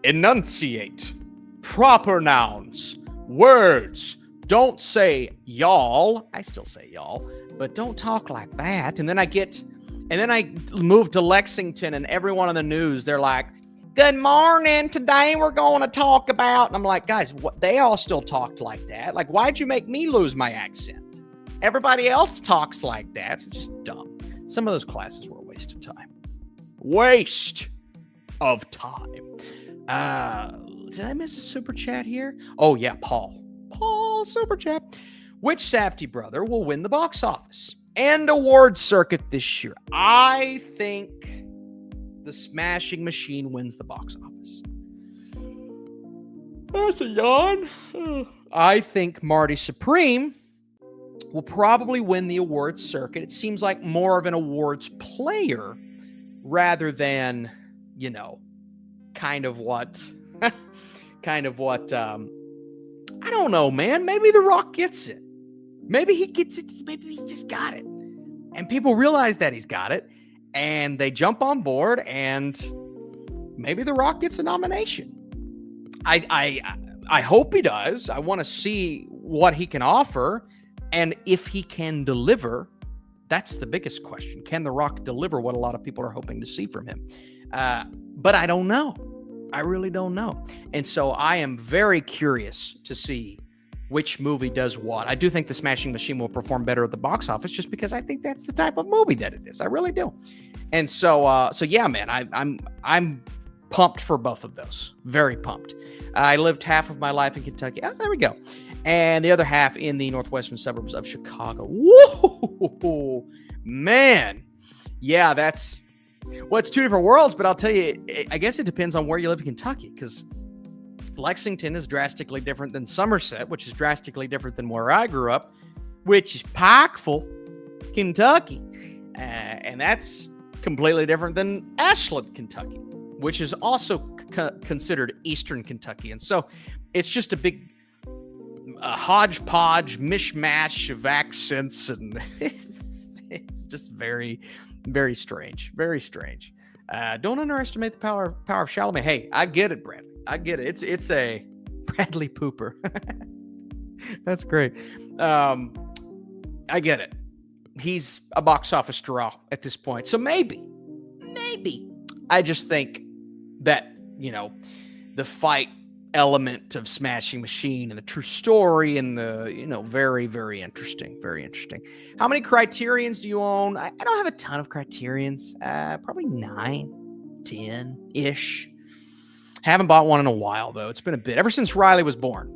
enunciate proper nouns, words. Don't say y'all. I still say y'all, but don't talk like that. And then I moved to Lexington, and everyone on the news, they're like, good morning. Today we're going to talk about, and I'm like, guys, what? They all still talked like that. Like, why'd you make me lose my accent? Everybody else talks like that. It's just dumb. Some of those classes were a waste of time. Waste of time. Did I miss a super chat here? Oh yeah, Paul super chat. Which Safdie brother will win the box office and award circuit this year? I think the Smashing Machine wins the box office. That's a yawn. I think Marty Supreme will probably win the awards circuit. It seems like more of an awards player rather than, kind of what I don't know, man. Maybe The Rock gets it. Maybe he gets it. Maybe he's just got it. And people realize that he's got it. And they jump on board. And maybe The Rock gets a nomination. I hope he does. I want to see what he can offer. And if he can deliver, that's the biggest question. Can The Rock deliver what a lot of people are hoping to see from him? But I don't know. I really don't know. And so I am very curious to see which movie does what. I do think The Smashing Machine will perform better at the box office just because I think that's the type of movie that it is. I really do. And so yeah, man, I'm pumped for both of those. Very pumped. I lived half of my life in Kentucky. Oh, there we go. And the other half in the northwestern suburbs of Chicago. Whoa, man. Yeah, that's... Well, it's two different worlds, but I'll tell you, I guess it depends on where you live in Kentucky, because Lexington is drastically different than Somerset, which is drastically different than where I grew up, which is Pikeville, Kentucky. And that's completely different than Ashland, Kentucky, which is also considered Eastern Kentucky. And so it's just a big hodgepodge, mishmash of accents, and it's just very... very strange. Very strange. Don't underestimate the power of Chalamet. Hey, I get it, Bradley. I get it. It's a Bradley pooper. That's great. I get it. He's a box office draw at this point. So maybe. I just think that, the fight element of Smashing Machine and the true story and the, very, very interesting. Very interesting. How many Criterions do you own? I don't have a ton of Criterions. Probably 9, 10-ish. Haven't bought one in a while, though. It's been a bit. Ever since Riley was born.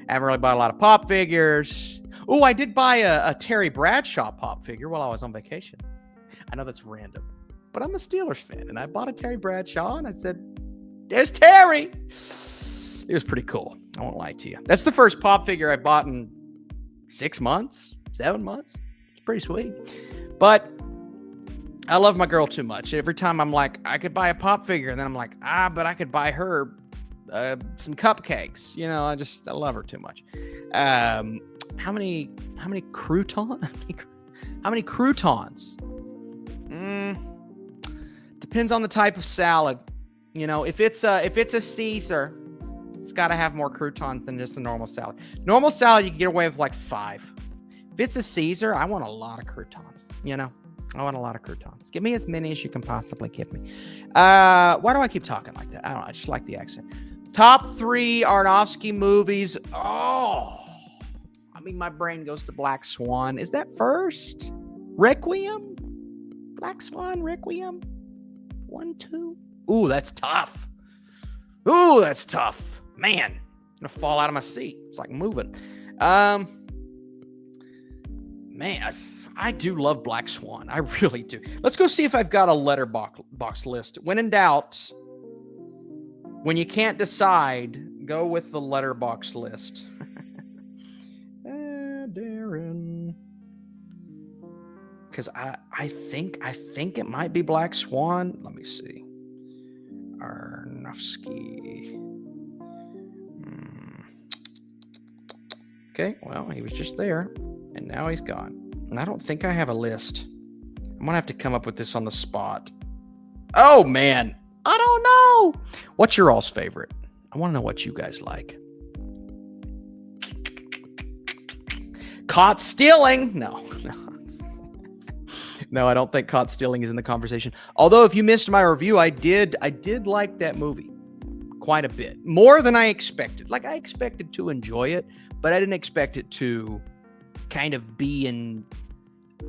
Haven't really bought a lot of pop figures. Oh, I did buy a Terry Bradshaw pop figure while I was on vacation. I know that's random, but I'm a Steelers fan, and I bought a Terry Bradshaw, and I said, there's Terry. It was pretty cool. I won't lie to you. That's the first pop figure I bought in 6 months, 7 months. It's pretty sweet. But I love my girl too much. Every time I'm like, I could buy a pop figure, and then I'm like, but I could buy her some cupcakes. I love her too much. How many croutons? How many croutons? Depends on the type of salad. If it's a Caesar, it's got to have more croutons than just a normal salad. Normal salad, you can get away with like 5. If it's a Caesar, I want a lot of croutons. I want a lot of croutons. Give me as many as you can possibly give me. Why do I keep talking like that? I don't know. I just like the accent. Top 3 Aronofsky movies. Oh, my brain goes to Black Swan. Is that first? Requiem? Black Swan, Requiem? 1, 2. Ooh, that's tough. Man, I'm gonna fall out of my seat. It's like moving. Man, I do love Black Swan. I really do. Let's go see if I've got a letterbox list. When in doubt, when you can't decide, go with the letterbox list. Darren. Because I think it might be Black Swan. Let me see. Aronofsky. Okay, well, he was just there, and now he's gone. And I don't think I have a list. I'm going to have to come up with this on the spot. Oh, man. I don't know. What's your all's favorite? I want to know what you guys like. Caught stealing. No. No, I don't think Caught Stealing is in the conversation. Although, if you missed my review, I did like that movie quite a bit. More than I expected. Like, I expected to enjoy it, but I didn't expect it to kind of be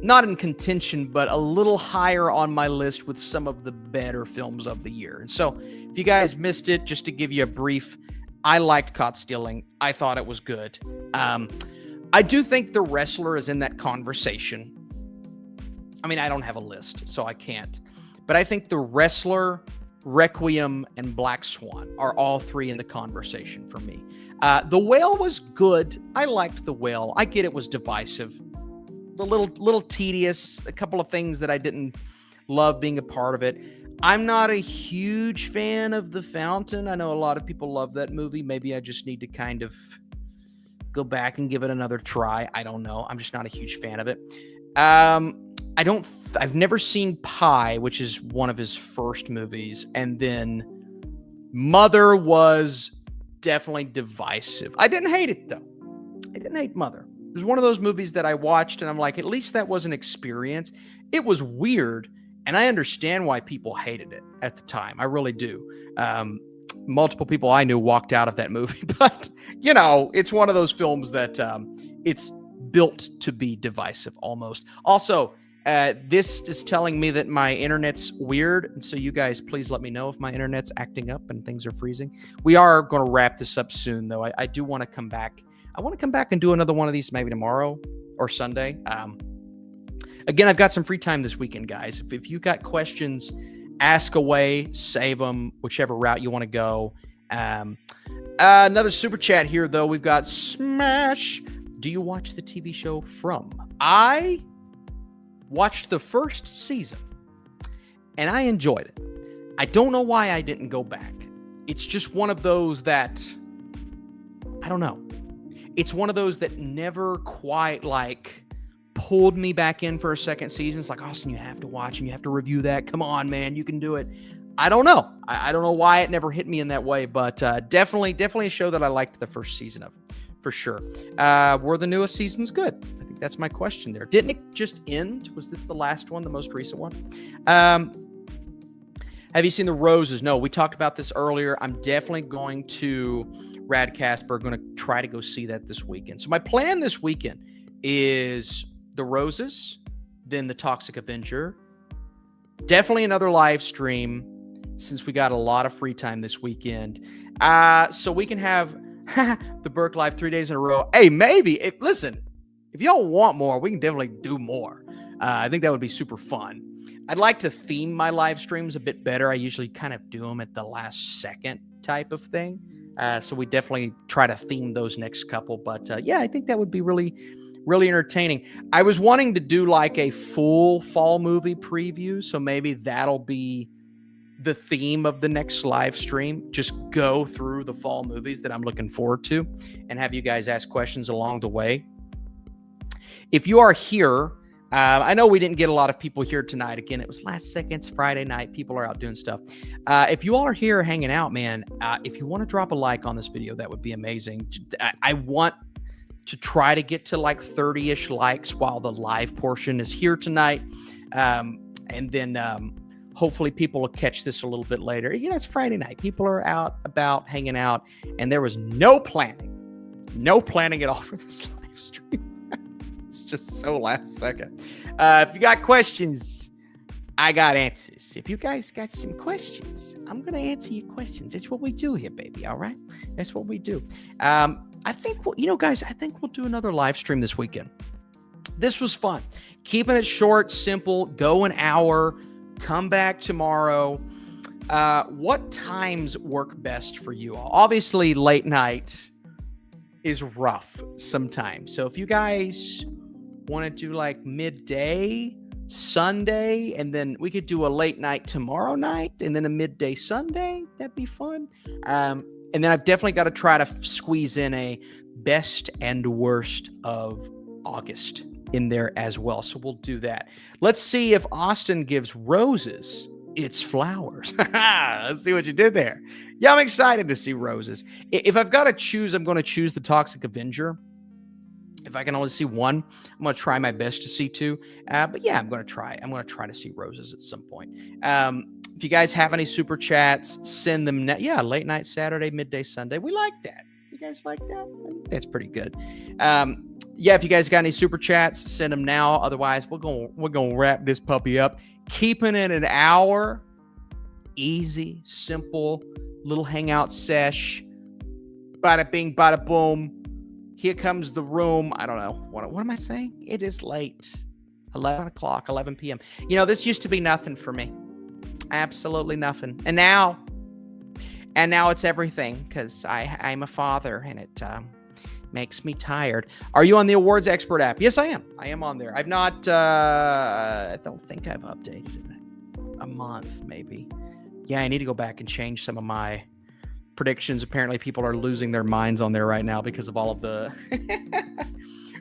not in contention, but a little higher on my list with some of the better films of the year. And so, if you guys missed it, just to give you a brief, I liked Caught Stealing. I thought it was good. I do think The Wrestler is in that conversation. I don't have a list, so I can't. But I think The Wrestler, Requiem, and Black Swan are all 3 in the conversation for me. The Whale was good. I liked The Whale. I get it was divisive. A little tedious. A couple of things that I didn't love being a part of it. I'm not a huge fan of The Fountain. I know a lot of people love that movie. Maybe I just need to kind of go back and give it another try. I don't know. I'm just not a huge fan of it. I've never seen Pi, which is one of his first movies. And then Mother was definitely divisive. I didn't hate it, though. I didn't hate Mother. It was one of those movies that I watched and I'm like, at least that was an experience. It was weird, and I understand why people hated it at the time. I really do. Multiple people I knew walked out of that movie, but, it's one of those films that it's built to be divisive almost. Also, this is telling me that my internet's weird, and so you guys please let me know if my internet's acting up and things are freezing. We are going to wrap this up soon, though. I do want to come back. I want to come back and do another one of these maybe tomorrow or Sunday. Again, I've got some free time this weekend, guys. If you got questions, ask away, save them, whichever route you want to go. Another super chat here, though. We've got Smash. Do you watch the TV show From? I watched the first season, and I enjoyed it. I don't know why I didn't go back. It's just one of those that, I don't know. It's one of those that never quite pulled me back in for a second season. It's like, Austin, you have to watch and you have to review that. Come on, man, you can do it. I don't know. I don't know why it never hit me in that way, but definitely a show that I liked the first season of, for sure. Were the newest seasons good? I think that's my question there. Didn't it just end? Was this the last one, the most recent one? Have you seen The Roses? No, we talked about this earlier. I'm definitely going to Radcastburg, going to try to go see that this weekend. So my plan this weekend is The Roses, then The Toxic Avenger, definitely another live stream since we got a lot of free time this weekend. So we can have the Burke Live 3 days in a row. Hey, maybe. Listen, if y'all want more, we can definitely do more. I think that would be super fun. I'd like to theme my live streams a bit better. I usually kind of do them at the last second type of thing. So we definitely try to theme those next couple. But yeah, I think that would be really, really entertaining. I was wanting to do a full fall movie preview. So maybe that'll be the theme of the next live stream. Just go through the fall movies that I'm looking forward to and have you guys ask questions along the way. If you are here, I know we didn't get a lot of people here tonight. Again, it was last seconds, Friday night. People are out doing stuff. If you all are here hanging out, man, if you want to drop a like on this video, that would be amazing. I want to try to get to 30-ish likes while the live portion is here tonight. And then hopefully people will catch this a little bit later. It's Friday night. People are out about hanging out, and there was no planning at all for this live stream. It's just so last second. If you got questions, I got answers. If you guys got some questions, I'm going to answer your questions. It's what we do here, baby. All right? That's what we do. I think, guys, I think we'll do another live stream this weekend. This was fun. Keeping it short, simple, go an hour, come back tomorrow. What times work best for you all? Obviously, late night is rough sometimes. So if you guys want to do midday Sunday, and then we could do a late night tomorrow night, and then a midday Sunday, that'd be fun. And then I've definitely got to try to squeeze in a best and worst of August in there as well. So we'll do that. Let's see if Austin gives Roses its flowers. Let's see what you did there. Yeah, I'm excited to see Roses. If I've got to choose, I'm going to choose the Toxic Avenger. If I can only see one, I'm going to try my best to see two. But yeah, I'm going to try. I'm going to try to see Roses at some point. If you guys have any super chats, send them. Yeah, late night Saturday, midday Sunday. We like that. You guys like that? I think that's pretty good. Yeah, if you guys got any super chats, send them now. Otherwise, we're gonna wrap this puppy up. Keeping it an hour. Easy, simple, little hangout sesh. Bada bing, bada boom. Here comes the room. I don't know. What am I saying? It is late. 11 o'clock, 11 p.m. This used to be nothing for me. Absolutely nothing. And now it's everything because I'm a father and it makes me tired. Are you on the Awards Expert app? Yes, I am. I am on there. I've not, I don't think I've updated it. a month, maybe. Yeah, I need to go back and change some of my predictions. Apparently, people are losing their minds on there right now because of all of the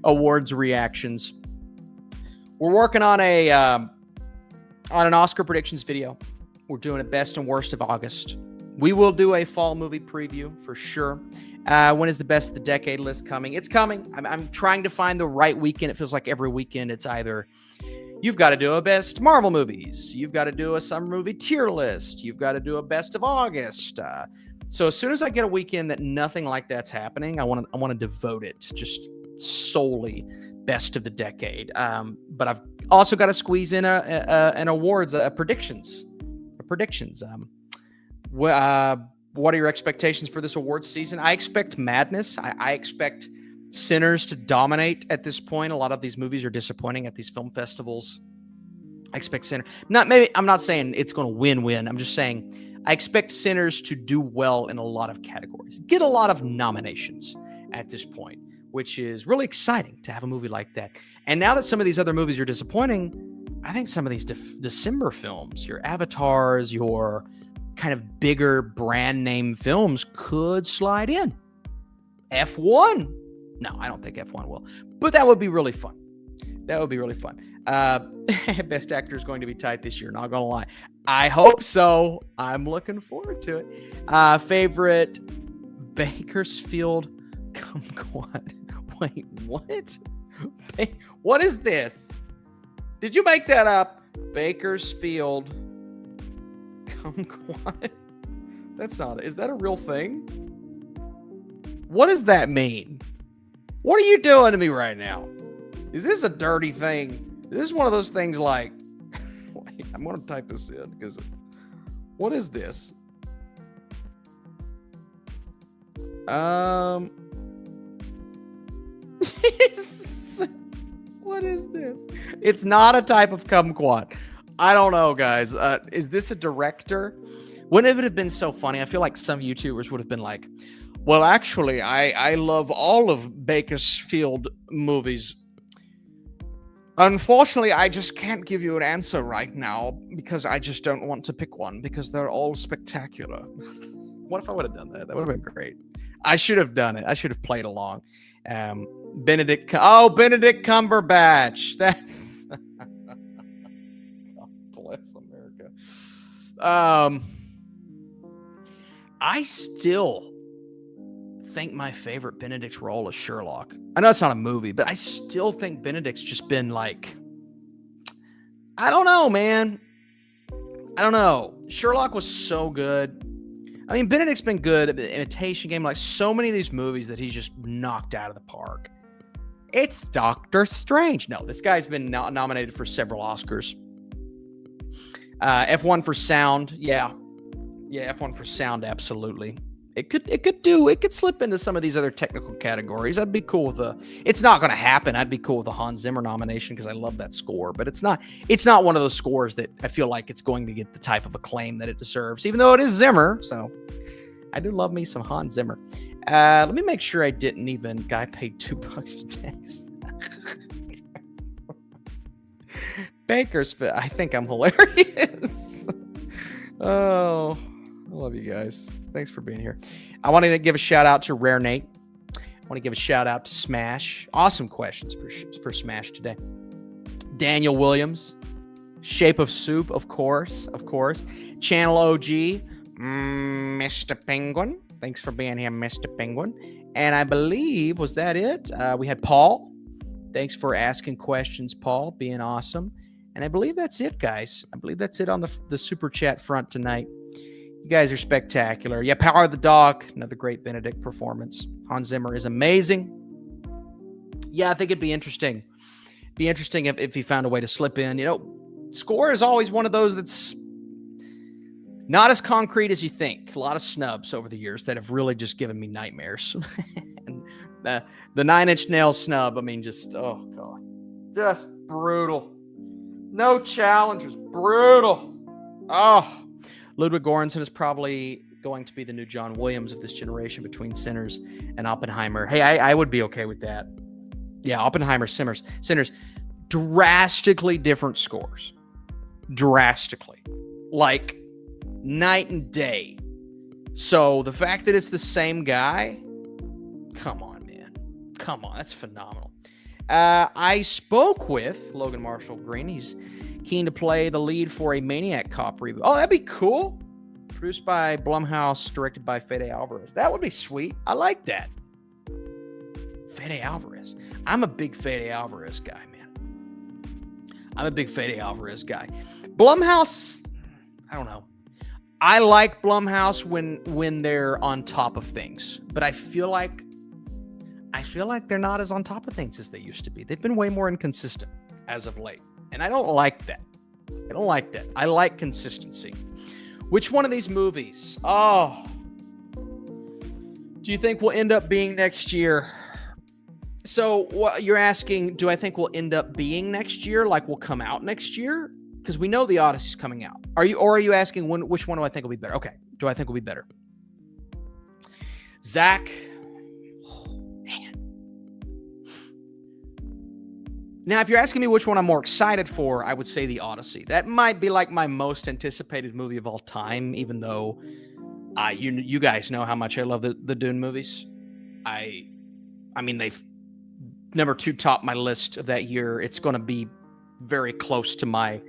awards reactions. We're working on an Oscar predictions video. We're doing a best and worst of August. We will do a fall movie preview for sure. When is the best of the decade list coming? It's coming. I'm trying to find the right weekend. It feels like every weekend it's either you've got to do a best Marvel movies, you've got to do a summer movie tier list, you've got to do a best of August. So as soon as I get a weekend that nothing like that's happening, I want to devote it to just solely best of the decade. But I've also got to squeeze in an awards predictions. What are your expectations for this awards season? I expect madness. I expect Sinners to dominate at this point. A lot of these movies are disappointing at these film festivals. I expect Sinners. I'm not saying it's going to win. I'm just saying I expect Sinners to do well in a lot of categories. Get a lot of nominations at this point, which is really exciting to have a movie like that. And now that some of these other movies are disappointing, I think some of these December films, your Avatars, your kind of bigger brand name films could slide in. F1. No, I don't think F1 will, but that would be really fun. Best actor is going to be tight this year, not gonna lie. I hope so. I'm looking forward to it. Favorite Bakersfield kumquat. Wait, what? What is this? Did you make that up? Bakersfield kumquat? That's not. Is that a real thing? What does that mean? What are you doing to me right now? Is this a dirty thing? Is this one of those things like... Wait, I'm going to type this in because... What is this? What is this? It's not a type of kumquat. I don't know, guys. Is this a director? Wouldn't it have been so funny? I feel like some YouTubers would have been like, well, actually, I love all of Bakersfield movies. Unfortunately, I just can't give you an answer right now because I just don't want to pick one because they're all spectacular. What if I would have done that? That would have been great. I should have done it. I should have played along. Benedict Cumberbatch. That's... God bless America. I still think my favorite Benedict role is Sherlock. I know it's not a movie, but I still think Benedict's just been like, I don't know, man. I don't know. Sherlock was so good. I mean, Benedict's been good at the Imitation Game, like so many of these movies that he's just knocked out of the park. It's Doctor Strange. No, this guy's been nominated for several Oscars. F1 for sound. Yeah, F1 for sound, absolutely. It could slip into some of these other technical categories. I'd be cool with it's not going to happen. I'd be cool with a Hans Zimmer nomination because I love that score, but it's not one of those scores that I feel like it's going to get the type of acclaim that it deserves, even though it is Zimmer. So I do love me some Hans Zimmer. Let me make sure I didn't even guy paid $2 to text. Bakersfield. I think I'm hilarious. Oh, I love you guys. Thanks for being here. I wanted to give a shout out to Rare Nate. I want to give a shout out to Smash. Awesome questions for Smash today. Daniel Williams. Shape of Soup, of course. Channel OG. Mr. Penguin. Thanks for being here, Mr. Penguin. And I believe, was that it? We had Paul. Thanks for asking questions, Paul. Being awesome. And I believe that's it, guys. I believe that's it on the super chat front tonight. You guys are spectacular. Yeah, Power of the Dog. Another great Benedict performance. Hans Zimmer is amazing. Yeah, I think it'd be interesting. Be interesting if he found a way to slip in. You know, score is always one of those that's not as concrete as you think. A lot of snubs over the years that have really just given me nightmares. And the Nine Inch Nails snub, I mean, just, oh, God. Just brutal. No challengers. Brutal. Oh. Ludwig Göransson is probably going to be the new John Williams of this generation between Sinners and Oppenheimer. Hey, I would be okay with that. Yeah, Oppenheimer, Sinners. Drastically different scores. Drastically. like night and day. So the fact that it's the same guy, come on, man. Come on, that's phenomenal. I spoke with Logan Marshall Green. He's keen to play the lead for a Maniac Cop reboot. Oh, that'd be cool. Produced by Blumhouse, directed by Fede Alvarez. That would be sweet. I like that. Fede Alvarez. I'm a big Fede Alvarez guy, man. I'm a big Fede Alvarez guy. Blumhouse, I don't know. I like Blumhouse when they're on top of things, but I feel like they're not as on top of things as they used to be. They've been way more inconsistent as of late, and I don't like that. I don't like that. I like consistency. Which one of these movies? Oh, do you think will end up being next year? So what you're asking, do I think will end up being next year? Like will come out next year? Because we know the Odyssey's coming out. Are you asking which one do I think will be better? Okay. Do I think will be better? Zach. Oh, man. Now, if you're asking me which one I'm more excited for, I would say the Odyssey. That might be like my most anticipated movie of all time, even though you guys know how much I love the Dune movies. I mean, they've number 2 topped my list of that year. It's going to be very close to my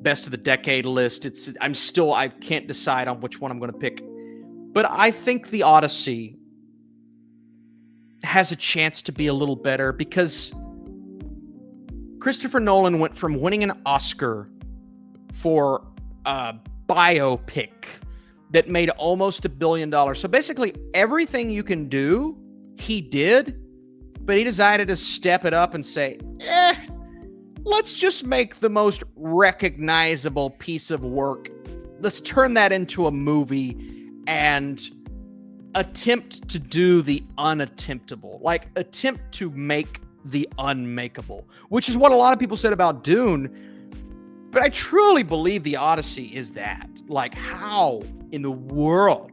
best of the decade list. I can't decide on which one I'm going to pick. But I think the Odyssey has a chance to be a little better because Christopher Nolan went from winning an Oscar for a biopic that made almost $1 billion. So basically everything you can do, he did, but he decided to step it up and say, let's just make the most recognizable piece of work. Let's turn that into a movie and attempt to do the unattemptable. Like, attempt to make the unmakeable, which is what a lot of people said about Dune. But I truly believe the Odyssey is that. Like, how in the world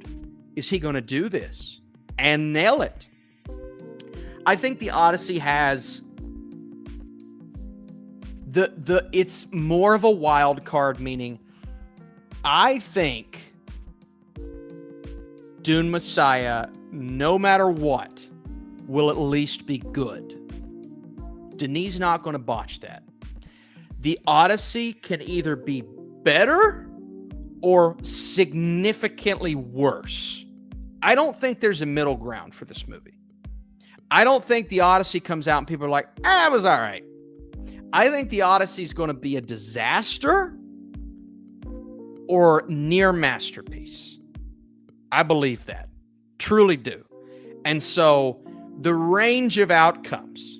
is he going to do this and nail it? I think the Odyssey has it's more of a wild card, meaning I think Dune Messiah, no matter what, will at least be good. Denis not going to botch that. The Odyssey can either be better or significantly worse. I don't think there's a middle ground for this movie. I don't think the Odyssey comes out and people are like, it was all right. I think the Odyssey is going to be a disaster or near masterpiece. I believe that. Truly do. And so the range of outcomes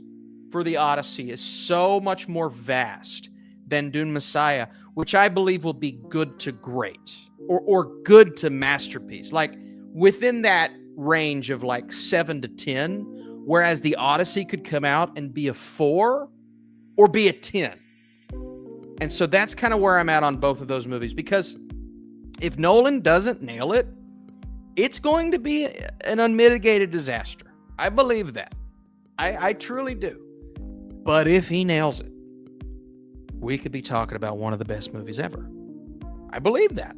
for the Odyssey is so much more vast than Dune Messiah, which I believe will be good to great or good to masterpiece. Like within that range of like 7 to 10, whereas the Odyssey could come out and be a 4 or be a 10. And so that's kind of where I'm at on both of those movies, because if Nolan doesn't nail it, it's going to be an unmitigated disaster. I believe that. I truly do. But if he nails it, we could be talking about one of the best movies ever. I believe that.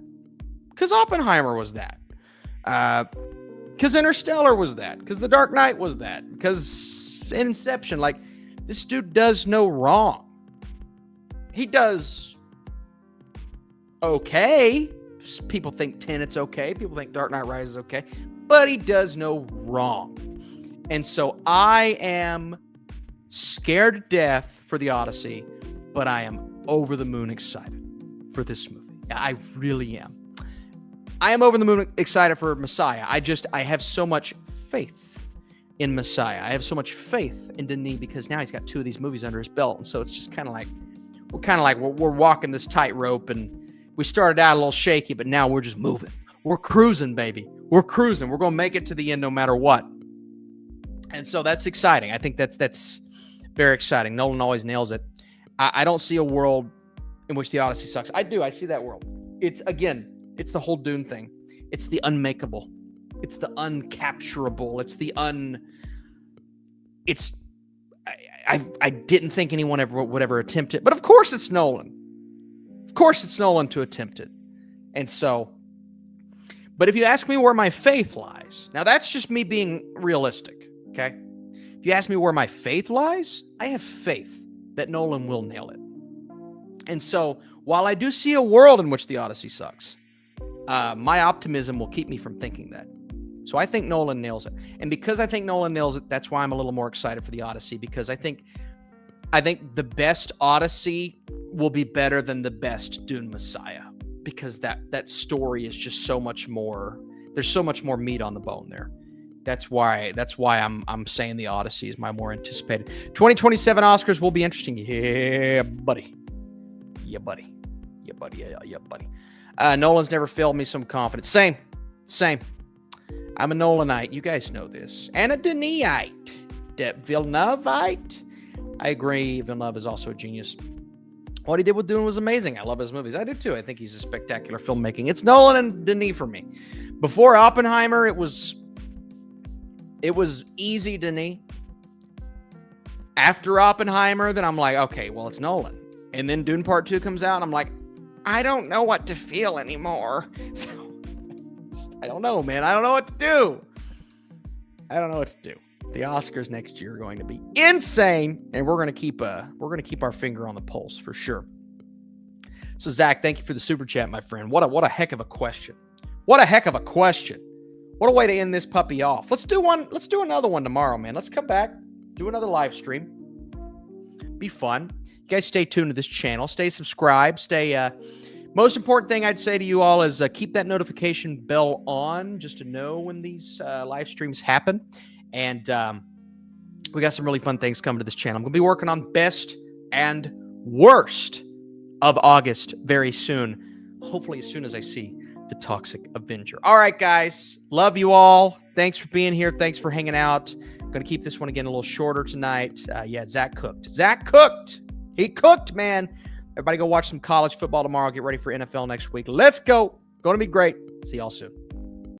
Because Oppenheimer was that. Because Interstellar was that. Because The Dark Knight was that. Because Inception. Like, this dude does no wrong. He does okay. People think Tenet's okay. People think Dark Knight Rises is okay. But he does no wrong. And so I am scared to death for the Odyssey, but I am over the moon excited for this movie. I really am. I am over the moon excited for Messiah. I have so much faith in Messiah. I have so much faith in Denis because now he's got 2 of these movies under his belt. And so it's just kind of like, we're walking this tightrope, and we started out a little shaky, but now we're just moving. We're cruising, baby. We're cruising. We're going to make it to the end no matter what. And so that's exciting. I think that's very exciting. Nolan always nails it. I don't see a world in which the Odyssey sucks. I do. I see that world. It's the whole Dune thing. It's the unmakeable. It's the uncapturable. I didn't think anyone would ever attempt it. But of course it's Nolan. Of course it's Nolan to attempt it. And so, but if you ask me where my faith lies, now that's just me being realistic, okay? If you ask me where my faith lies, I have faith that Nolan will nail it. And so, while I do see a world in which the Odyssey sucks, my optimism will keep me from thinking that. So I think Nolan nails it. And because I think Nolan nails it, that's why I'm a little more excited for the Odyssey, because I think the best Odyssey will be better than the best Dune Messiah, because that story is just so much more, there's so much more meat on the bone there. That's why I'm saying the Odyssey is my more anticipated. 2027 Oscars will be interesting. Yeah, buddy. Yeah, buddy. Yeah, buddy. Yeah, buddy. Nolan's never failed me, so I'm confident. Same. I'm a Nolanite. You guys know this. And a Denisite. Villeneuveite. I agree. Villeneuve is also a genius. What he did with Dune was amazing. I love his movies. I do too. I think he's a spectacular filmmaking. It's Nolan and Denis for me. Before Oppenheimer, it was easy Denis. After Oppenheimer, then I'm like, okay, well, it's Nolan. And then Dune Part 2 comes out, and I'm like, I don't know what to feel anymore. So, I don't know, man. I don't know what to do. The Oscars next year are going to be insane, and we're going to keep our finger on the pulse for sure. So, Zach, thank you for the super chat, my friend. What a heck of a question. What a heck of a question. What a way to end this puppy off. Let's do another one tomorrow, man. Let's come back, do another live stream. Be fun. You guys stay tuned to this channel. Stay subscribed. Most important thing I'd say to you all is keep that notification bell on just to know when these live streams happen. And we got some really fun things coming to this channel. I'm going to be working on best and worst of August very soon. Hopefully as soon as I see the Toxic Avenger. All right, guys. Love you all. Thanks for being here. Thanks for hanging out. I'm going to keep this one again a little shorter tonight. Zach cooked. He cooked, man. Everybody go watch some college football tomorrow. Get ready for NFL next week. Let's go. Going to be great. See y'all soon.